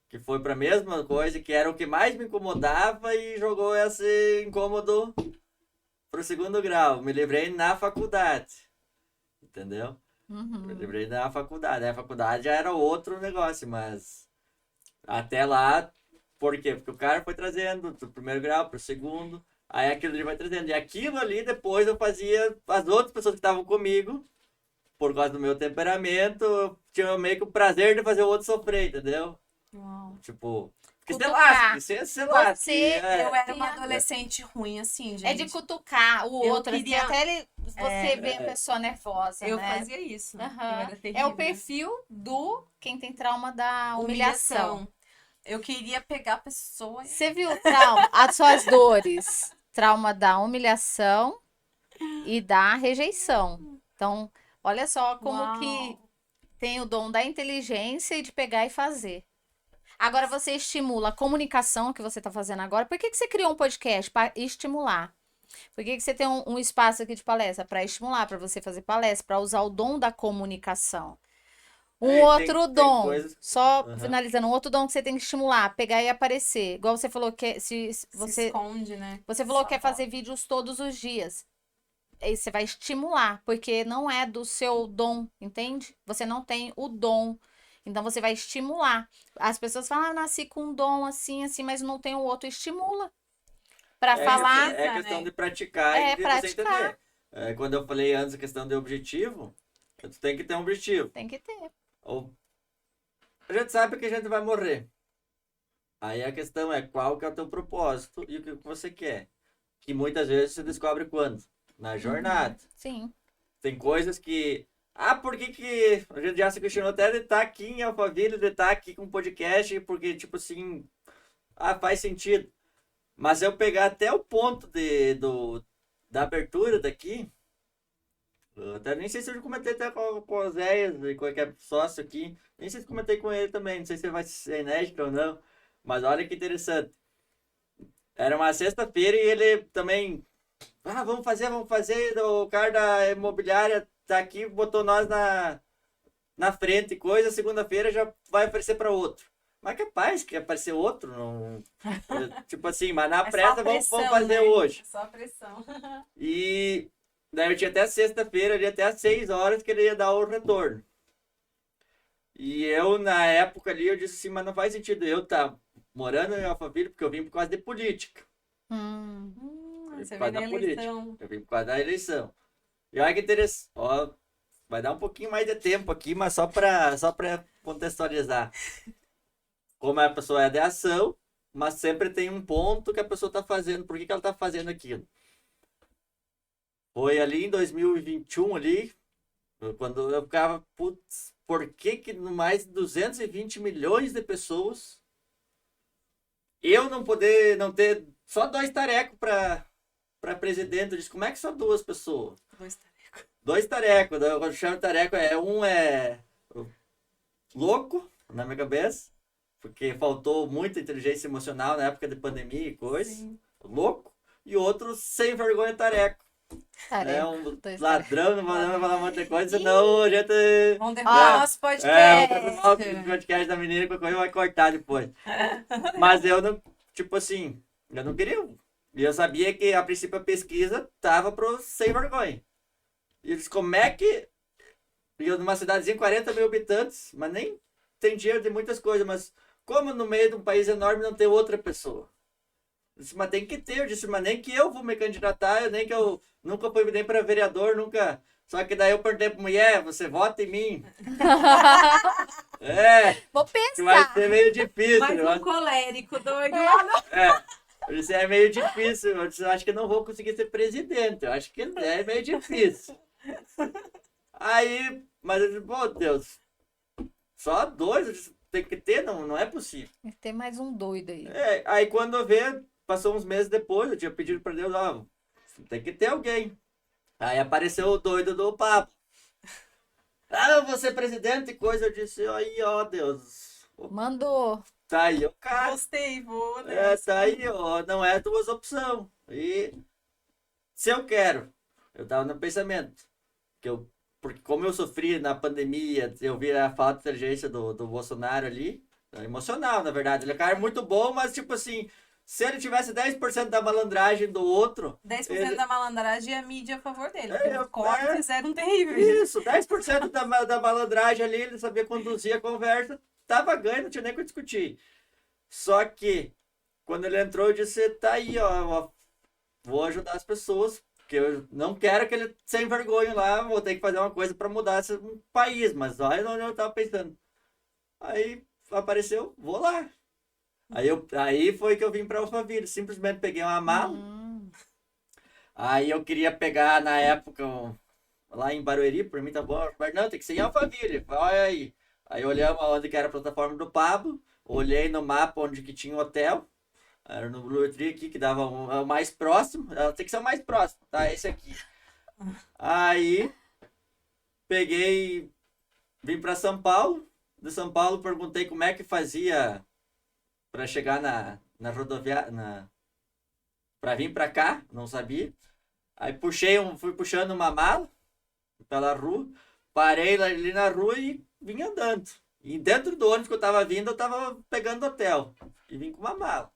que foi pra mesma coisa, que era o que mais me incomodava e jogou esse incômodo pro 2º grau. Me livrei na faculdade, entendeu? Me livrei na faculdade. A faculdade já era outro negócio, mas até lá, por quê? Porque o cara foi trazendo do 1º grau pro 2º, aí aquilo ele vai trazendo. E aquilo ali depois eu fazia, as outras pessoas que estavam comigo, por causa do meu temperamento, eu tinha meio que o prazer de fazer o outro sofrer, entendeu? Uau. Tipo, que se Cutucar. lasque, se lasque. Você- Eu era uma Tem a- adolescente ruim, assim, gente. É de cutucar o Eu outro, queria- assim, até você ver a É. pessoa nervosa, Eu né? fazia isso. Aham. Eu era É terrível. o perfil do quem tem trauma da humilhação. Eu queria pegar a pessoa. Você viu o trauma, as suas dores, trauma da humilhação e da rejeição. Então, olha só como Uau. que tem o dom da inteligência e de pegar e fazer. Agora você estimula a comunicação que você está fazendo agora. Por que que você criou um podcast? Para estimular. Por que que você tem um espaço aqui de palestra? Para estimular, para você fazer palestra, para usar o dom da comunicação. Um Tem outro dom, coisas- só Aham. finalizando, um outro dom que você tem que estimular, pegar e aparecer. Igual você falou que se Se você esconde, né? você falou Só que quer fazer vídeos todos os dias. Aí você vai estimular, porque não é do seu dom, entende? Você não tem o dom. Então você vai estimular. As pessoas falam, ah, eu nasci com um dom assim, assim, mas não tem o outro. Estimula. Pra falar. É questão né? de praticar É, e de você praticar. entender. Quando eu falei antes a questão de objetivo, tu tem que ter um objetivo. Tem que ter. Ou, a gente sabe que a gente vai morrer. Aí a questão é qual que é o teu propósito e o que você quer. Que muitas vezes você descobre quando? Na jornada. Sim. Tem coisas que... Ah, por que que... A gente já se questionou até de estar aqui em Alphaville, de estar aqui com um podcast, porque, tipo assim... Ah, faz sentido. Mas eu pegar até o ponto da abertura daqui... Eu até nem sei se eu já comentei até com o Zéias e qualquer sócio aqui. Nem sei se comentei com ele também. Não sei se vai ser inédito ou não. Mas olha que interessante. Era uma sexta-feira e ele também... Ah, vamos fazer. O cara da imobiliária tá aqui, botou nós na frente e coisa. Segunda-feira já vai aparecer para outro. Mas capaz que aparecer outro. Não... Tipo assim, mas na É só pressa a vamos pressão, fazer né? hoje. É só a pressão. E daí eu tinha até sexta-feira, ali até às 6 horas que ele ia dar o retorno. E eu, na época ali, eu disse assim, mas não faz sentido eu estar morando em Alphaville, porque eu vim por causa de política. Você Por causa vê na da política. eleição. Eu vim por causa da eleição. E olha que interessante. Ó, vai dar um pouquinho mais de tempo aqui, mas só para contextualizar. Como a pessoa é de ação, mas sempre tem um ponto que a pessoa está fazendo. Por que que ela está fazendo aquilo? Foi ali em 2021, ali, quando eu ficava, putz, por que que no mais de 220 milhões de pessoas eu não ter só 2 tarecos para presidente? Eu disse, como é que só 2 pessoas? 2 tarecos. 2 tarecos. Quando eu chamo de tareco, um é louco na minha cabeça, porque faltou muita inteligência emocional na época de pandemia e coisa. Sim. Louco. E outro sem vergonha tareco. Tarefa. Um 2 ladrão, não vai falar muita coisa, senão a gente... Vamos derrubar Ó, nosso É, podcast. o podcast da menina que eu vai cortar depois. Mas eu não, tipo assim, eu não queria. E eu sabia que a princípio a pesquisa tava pro sem vergonha. E eles, como é que. E eu numa cidadezinha, 40 mil habitantes, mas nem tem dinheiro de muitas coisas, mas como no meio de um país enorme não tem outra pessoa? Eu disse, mas tem que ter. Eu disse, mas nem que eu vou me candidatar, nem que eu nunca fui nem para vereador, nunca. Só que daí eu perguntei pra mulher, você vota em mim? Vou Que vai pensar. ser meio difícil. Mais eu um colérico doido lá no... Isso é meio difícil. Eu acho que eu não vou conseguir ser presidente. Eu acho que é meio difícil. Aí, mas eu disse, pô, Deus, só 2? Eu disse, tem que ter? Não é possível. Tem mais um doido aí. Aí quando eu vi, passou uns meses depois, eu tinha pedido pra Deus, ó, tem que ter alguém. Aí apareceu o doido do papo. Ah, você presidente e coisa. Eu disse, aí, ó, Deus. Mandou. Tá aí o cara. Gostei, vou, né? É, tá aí, ó. Não é duas opções. E se eu quero, eu tava no pensamento. Porque como eu sofri na pandemia, eu vi a falta de inteligência do Bolsonaro ali. Emocional, na verdade. Ele é um cara muito bom, mas tipo assim, se ele tivesse 10% da malandragem do outro. 10% ele... da malandragem e a mídia a favor dele. Porque É, os cortes eram terríveis. Isso, 10% da malandragem ali, ele sabia conduzir a conversa, tava ganho, não tinha nem o que discutir. Só que, quando ele entrou, eu disse, tá aí, ó, vou ajudar as pessoas, porque eu não quero que ele sem vergonha lá, vou ter que fazer uma coisa para mudar esse país, mas olha onde eu tava pensando. Aí apareceu, vou lá. Aí foi que eu vim para Alphaville, simplesmente peguei uma mala. Aí eu queria pegar na época lá em Barueri, por mim tá bom, mas não, tem que ser em Alphaville, olha aí. Aí olhamos onde que era a plataforma do Pablo, olhei no mapa onde que tinha o hotel, era no Blue Tree aqui, que dava o mais próximo, ela tem que ser o mais próximo, tá, esse aqui. Aí peguei, vim para São Paulo, de São Paulo perguntei como é que fazia para chegar na rodoviária, para vir para cá, não sabia. Aí fui puxando uma mala pela rua, parei ali na rua e vim andando. E dentro do ônibus que eu tava vindo, eu tava pegando hotel. E vim com uma mala.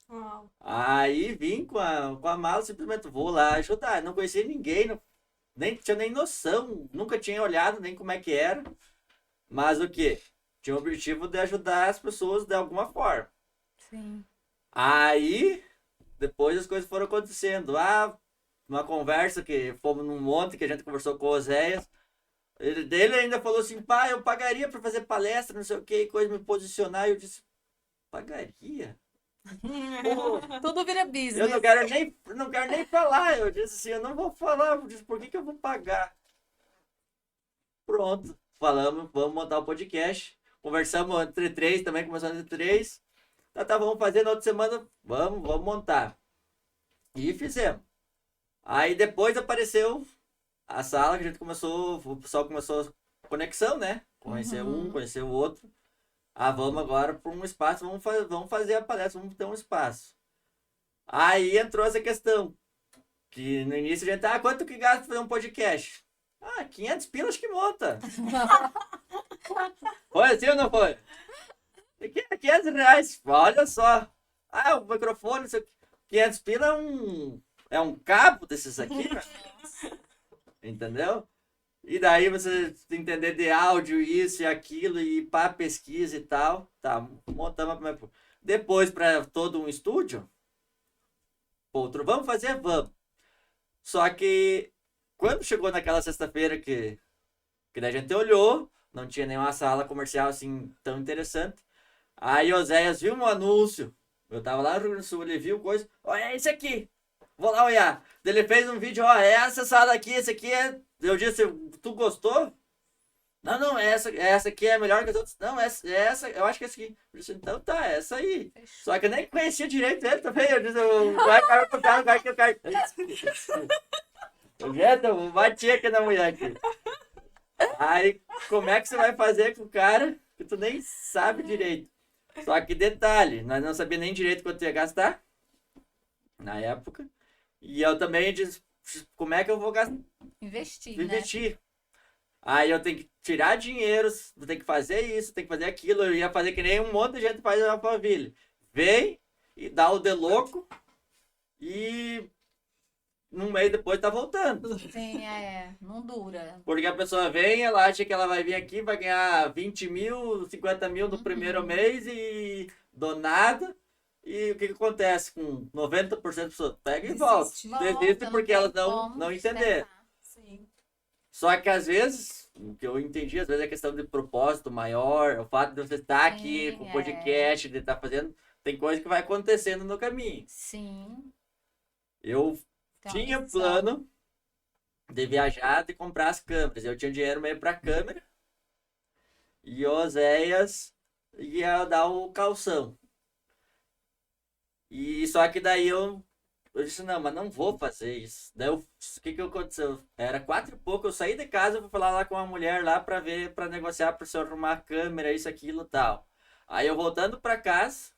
Uau. Aí vim com a mala, simplesmente vou lá ajudar. Não conhecia ninguém, nem tinha nem noção, nunca tinha olhado nem como é que era. Mas o quê? Tinha o objetivo de ajudar as pessoas de alguma forma. Sim. Aí, depois as coisas foram acontecendo. Uma conversa que fomos num monte que a gente conversou com o Oséias. Ele ainda falou assim, pai, eu pagaria para fazer palestra, não sei o que, coisa, me posicionar. E eu disse, pagaria? Pô, Tudo vira eu business. não quero nem falar. Eu disse assim, eu não vou falar. Eu disse, por que eu vou pagar? Pronto, falamos, vamos montar o podcast. Conversamos entre três também, começamos entre três. Tá, vamos fazer na outra semana, vamos montar. E fizemos. Aí depois apareceu a sala que a gente começou, o pessoal começou conexão, né? Conhecer um, conhecer o outro. Vamos agora para um espaço, vamos fazer a palestra, vamos ter um espaço. Aí entrou essa questão, que no início a gente, quanto que gasta para fazer um podcast? 500 pilas que monta. Foi assim ou não foi? 500 reais, olha só. O microfone, 500 pila é um cabo desses aqui, né? Entendeu? E daí você entender de áudio, isso e aquilo, e para pesquisa e tal. Tá, montamos. Depois, para todo um estúdio, outro, vamos fazer? Vamos. Só que, quando chegou naquela sexta-feira que daí a gente olhou, não tinha nenhuma sala comercial assim tão interessante. Aí o Oséias viu um anúncio. Eu tava lá no Rio Grande do Sul, ele viu coisa. Olha esse aqui. Vou lá olhar. Ele fez um vídeo, essa sala aqui, esse aqui é. Eu disse, tu gostou? Não, essa aqui é melhor que as outras. Não, essa, eu acho que essa aqui. Eu disse, então tá, essa aí. Só que eu nem conhecia direito ele também. Eu disse, vai comprar lugar que eu quero. Eu bati aqui na mulher aqui. Aí, como é que você vai fazer com o cara que tu nem sabe direito? Só que detalhe, nós não sabíamos nem direito quanto ia gastar na época. E eu também disse, como é que eu vou gastar? Investir. Aí eu tenho que tirar dinheiro, eu tenho que fazer isso, tenho que fazer aquilo. Eu ia fazer que nem um monte de gente faz na Alphaville. Vem e dá o de louco e num mês depois tá voltando. Sim, não dura. Porque a pessoa vem, ela acha que ela vai vir aqui, vai ganhar 20 mil, 50 mil no primeiro mês e do nada. E o que acontece com 90% das pessoas? Pega e volta. Desiste porque elas não entenderam. Sim. Só que às vezes, o que eu entendi, às vezes é questão de propósito maior, o fato de você estar aqui com o podcast, de estar fazendo, tem coisa que vai acontecendo no caminho. Sim. Eu tinha plano de viajar, de comprar as câmeras. Eu tinha dinheiro meio para câmera. E o Oséias ia dar o calção. E só que daí eu eu disse, não, mas não vou fazer isso. Daí, o que aconteceu? Era 4 e pouco, eu saí de casa, eu fui falar lá com uma mulher lá pra ver, pra negociar, pra se eu arrumar a câmera, isso, aquilo e tal. Aí eu voltando pra casa,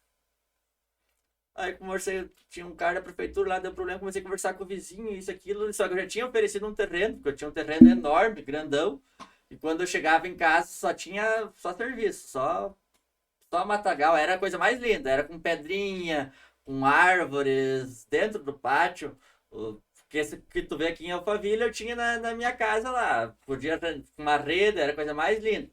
aí conversei, tinha um cara da prefeitura lá, deu problema, comecei a conversar com o vizinho, isso, aquilo, só que eu já tinha oferecido um terreno, porque eu tinha um terreno enorme, grandão, e quando eu chegava em casa só tinha só serviço, só matagal, era a coisa mais linda, era com pedrinha, com árvores dentro do pátio, que esse que tu vê aqui em Alphaville eu tinha na minha casa lá, podia ter uma rede, era a coisa mais linda.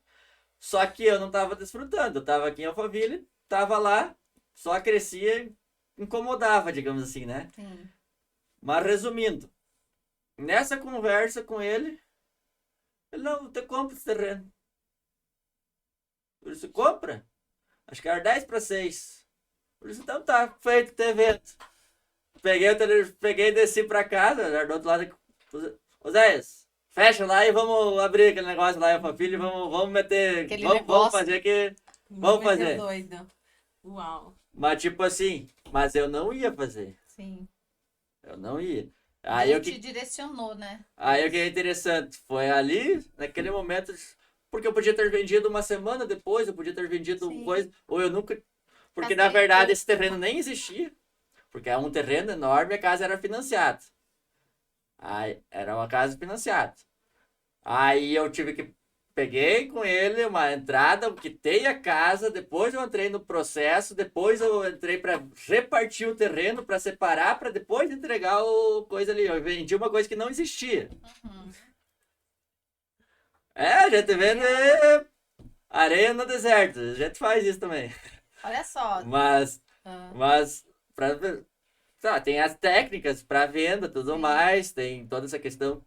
Só que eu não estava desfrutando, eu estava aqui em Alphaville, estava lá, só crescia, incomodava, digamos assim, né? Sim. Mas resumindo, nessa conversa com ele não, você compra esse terreno. Eu disse, compra? Acho que era 10 para 6. Eu disse, então tá, feito, tem evento. Peguei e desci pra casa, era do outro lado. Ô Zéias, fecha lá e vamos abrir aquele negócio lá, Alphaville, vamos meter, Aquele vamos negócio. fazer que... Vamos Meteu fazer. doido. Uau. Mas tipo assim, mas eu não ia fazer. Sim. Eu não ia. Deus te direcionou, né? Aí o que é interessante, foi ali, naquele momento, porque eu podia ter vendido uma semana depois, eu podia ter vendido Sim. coisa, ou eu nunca... Porque Fazer na verdade tudo. esse terreno nem existia, porque é um terreno enorme e a casa era financiada. Aí, era uma casa financiada. Aí eu tive que... Peguei com ele uma entrada, eu quitei a casa, depois eu entrei no processo, depois eu entrei para repartir o terreno, para separar, para depois entregar o coisa ali. Eu vendi uma coisa que não existia. Uhum. A gente vende areia no deserto, a gente faz isso também. Olha só. Mas, Ah, mas pra, tem as técnicas para venda, tudo Sim. mais, tem toda essa questão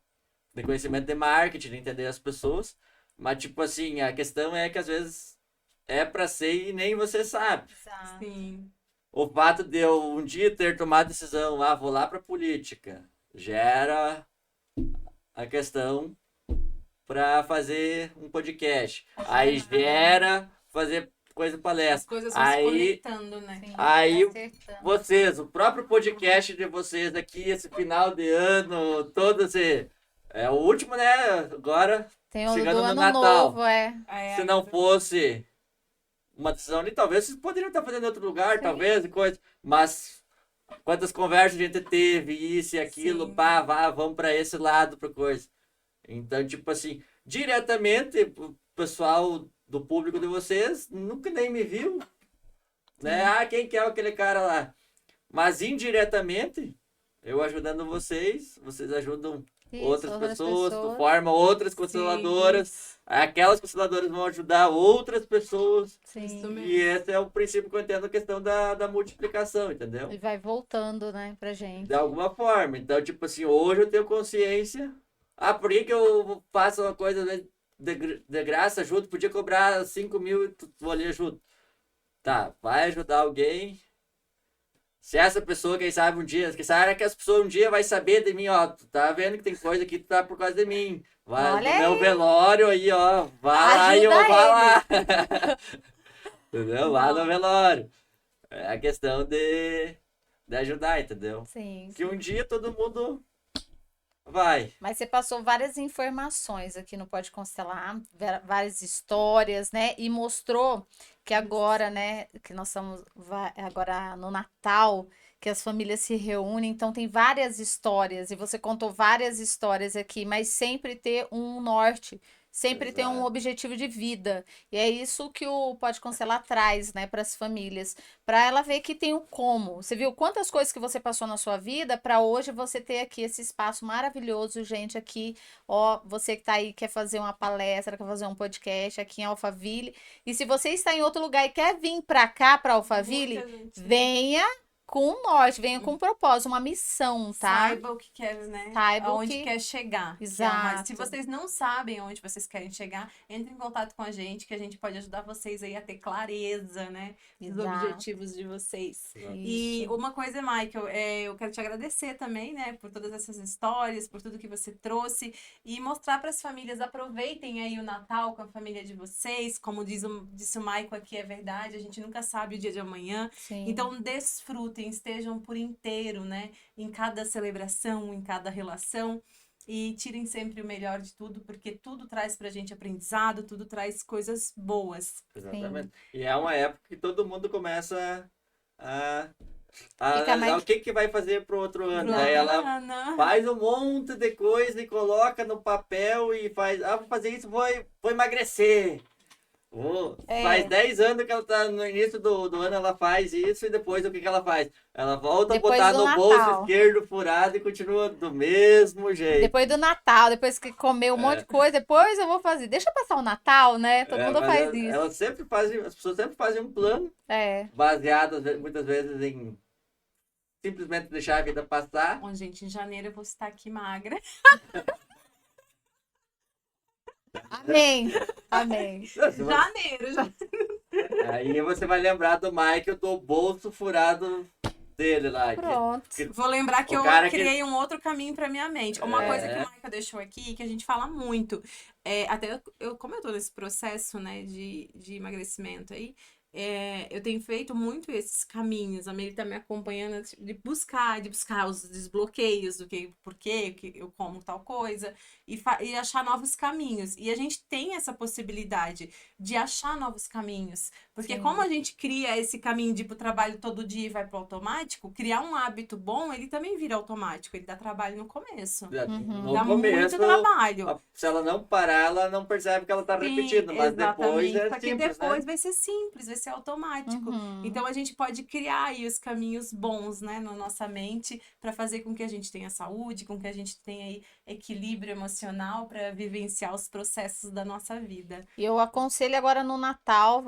de conhecimento de marketing, de entender as pessoas. Mas, tipo assim, a questão é que às vezes é para ser e nem você sabe. exato. Sim. O fato de eu um dia ter tomado a decisão, vou lá para política, gera a questão para fazer um podcast. Aí gera fazer coisa As palestra. coisas vão se Aí, conectando, né? Sim, Aí, acertando. vocês, o próprio podcast de vocês aqui, esse final de ano, todo esse... É o último, né? Agora, Tem o chegando do no ano Natal. novo, é. Aí, Se não fosse uma decisão ali, talvez vocês poderiam estar fazendo em outro lugar, Sim. talvez, e coisa. Mas quantas conversas a gente teve, isso e aquilo, Sim. pá, vamos para esse lado, para coisa. Então, tipo assim, diretamente, o pessoal do público de vocês nunca nem me viu, né? Quem que é aquele cara lá? Mas indiretamente, eu ajudando vocês, vocês ajudam Isso, outras pessoas, tu forma outras Sim, consteladoras, isso. aquelas consteladoras vão ajudar outras pessoas. Sim. Isso mesmo. E esse é o princípio que eu entendo a questão da multiplicação, entendeu? E vai voltando, né, pra gente. De alguma forma. Então, tipo assim, hoje eu tenho consciência. Por que eu faço uma coisa de graça, ajudo? Podia cobrar 5 mil e tu ali ajuda. Tá, vai ajudar alguém. Se essa pessoa, quem sabe um dia, quem sabe que as pessoas um dia vai saber de mim, ó, tu tá vendo que tem coisa aqui que tá por causa de mim. Vai Olha no meu aí. velório aí, ó, vai lá e eu Ajuda vou ele. lá. Entendeu? Lá no Não. velório. É a questão de ajudar, entendeu? Sim. Que um dia todo mundo vai. Mas você passou várias informações aqui no Pode Constelar, várias histórias, né? E mostrou que agora, né, que nós estamos agora no Natal, que as famílias se reúnem, então tem várias histórias, e você contou várias histórias aqui, mas sempre ter um norte, sempre ter um Exato. objetivo de vida. E é isso que o Pode Constelar traz, né, para as famílias, para ela ver que tem o como. Você viu quantas coisas que você passou na sua vida para hoje você ter aqui esse espaço maravilhoso, gente, aqui, ó, você que tá aí quer fazer uma palestra, quer fazer um podcast aqui em Alphaville. E se você está em outro lugar e quer vir para cá, para Alphaville, Muita gente, né? venha com um norte, venha com um propósito, uma missão, tá? Saiba o que quer, né? Saiba o Aonde que- quer chegar. Exato. Se vocês não sabem onde vocês querem chegar, entre em contato com a gente, que a gente pode ajudar vocês aí a ter clareza, né? Dos Exato. objetivos de vocês. E Isso. uma coisa, Michael, eu quero te agradecer também, né, por todas essas histórias, por tudo que você trouxe e mostrar para as famílias, aproveitem aí o Natal com a família de vocês, como disse o Michael aqui, é verdade, a gente nunca sabe o dia de amanhã, Sim. então desfrutem. desfrutem, estejam por inteiro, né? Em cada celebração, em cada relação. E tirem sempre o melhor de tudo, porque tudo traz pra gente aprendizado, tudo traz coisas boas. Exatamente. E é uma época que todo mundo começa a, a Fica analisar mais- o que que vai fazer pro outro ano. Pro Daí ela Ana. faz um monte de coisa e coloca no papel e faz, vou fazer isso, vou emagrecer. Faz 10 anos que ela tá no início do ano, ela faz isso e depois o que que ela faz? Ela volta a Depois botar do no bolso Natal. esquerdo furado e continua do mesmo jeito. Depois do Natal, depois que comeu um monte de coisa, depois eu vou fazer. Deixa eu passar o Natal, né? Todo mundo Mas faz isso. ela sempre fazem, as pessoas sempre fazem um plano É. baseado muitas vezes em simplesmente deixar a vida passar. Bom, gente, em janeiro eu vou estar aqui magra. Amém. Amém. Janeiro, já. Aí você vai lembrar do Michael do bolso furado dele lá. Pronto. Vou lembrar que O eu cara que- criei um outro caminho pra minha mente. Uma É. coisa que o Michael deixou aqui, que a gente fala muito, até como eu tô nesse processo, né, de emagrecimento aí, eu tenho feito muito esses caminhos. A Mary tá me acompanhando de buscar os desbloqueios do que, por que eu como tal coisa e achar novos caminhos. E a gente tem essa possibilidade de achar novos caminhos. Porque Sim. como a gente cria esse caminho de ir pro trabalho todo dia e vai pro automático, criar um hábito bom, ele também vira automático. Ele dá trabalho no começo. No Dá começo, muito trabalho. se ela não parar, ela não percebe que ela tá Sim, repetindo, mas depois exatamente. é Só que simples, depois né? vai ser simples, vai ser automático. Uhum. Então a gente pode criar aí os caminhos bons, né, na nossa mente para fazer com que a gente tenha saúde, com que a gente tenha aí equilíbrio emocional para vivenciar os processos da nossa vida. E eu aconselho agora no Natal,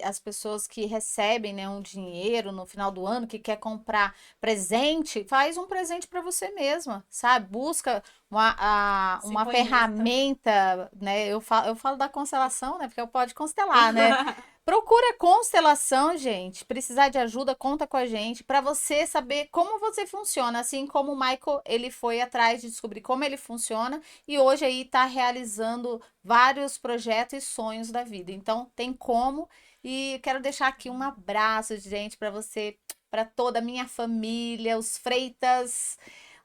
as pessoas que recebem, né, um dinheiro no final do ano, que quer comprar presente, faz um presente para você mesma, sabe? Busca uma Se uma conheça. ferramenta, né? Eu falo da constelação, né? Porque pode constelar, né? Procura constelação, gente. Precisar de ajuda, conta com a gente para você saber como você funciona, assim como o Michael, ele foi atrás de descobrir como ele funciona e hoje aí tá realizando vários projetos e sonhos da vida. Então, tem como e quero deixar aqui um abraço, gente, para você, para toda a minha família, os Freitas.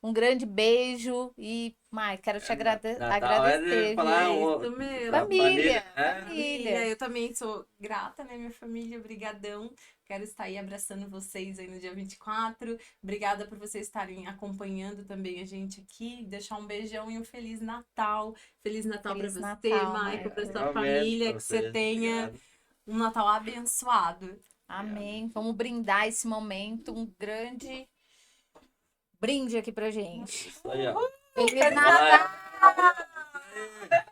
Um grande beijo e, Mai, quero te Natal é de agradecer, falar viu? Isso mesmo. da Família, né? família. Eu também sou grata, né, minha família? Obrigadão. Quero estar aí abraçando vocês aí no dia 24. Obrigada por vocês estarem acompanhando também a gente aqui. Deixar um beijão e um Feliz Natal. Feliz Natal para Feliz você, Natal, Maico, para sua Igualmente família. pra Que você você. tenha Obrigado. um Natal abençoado. Amém. Vamos brindar esse momento, um grande brinde aqui pra gente. Isso aí, ó. Feliz Vai Natal! lá.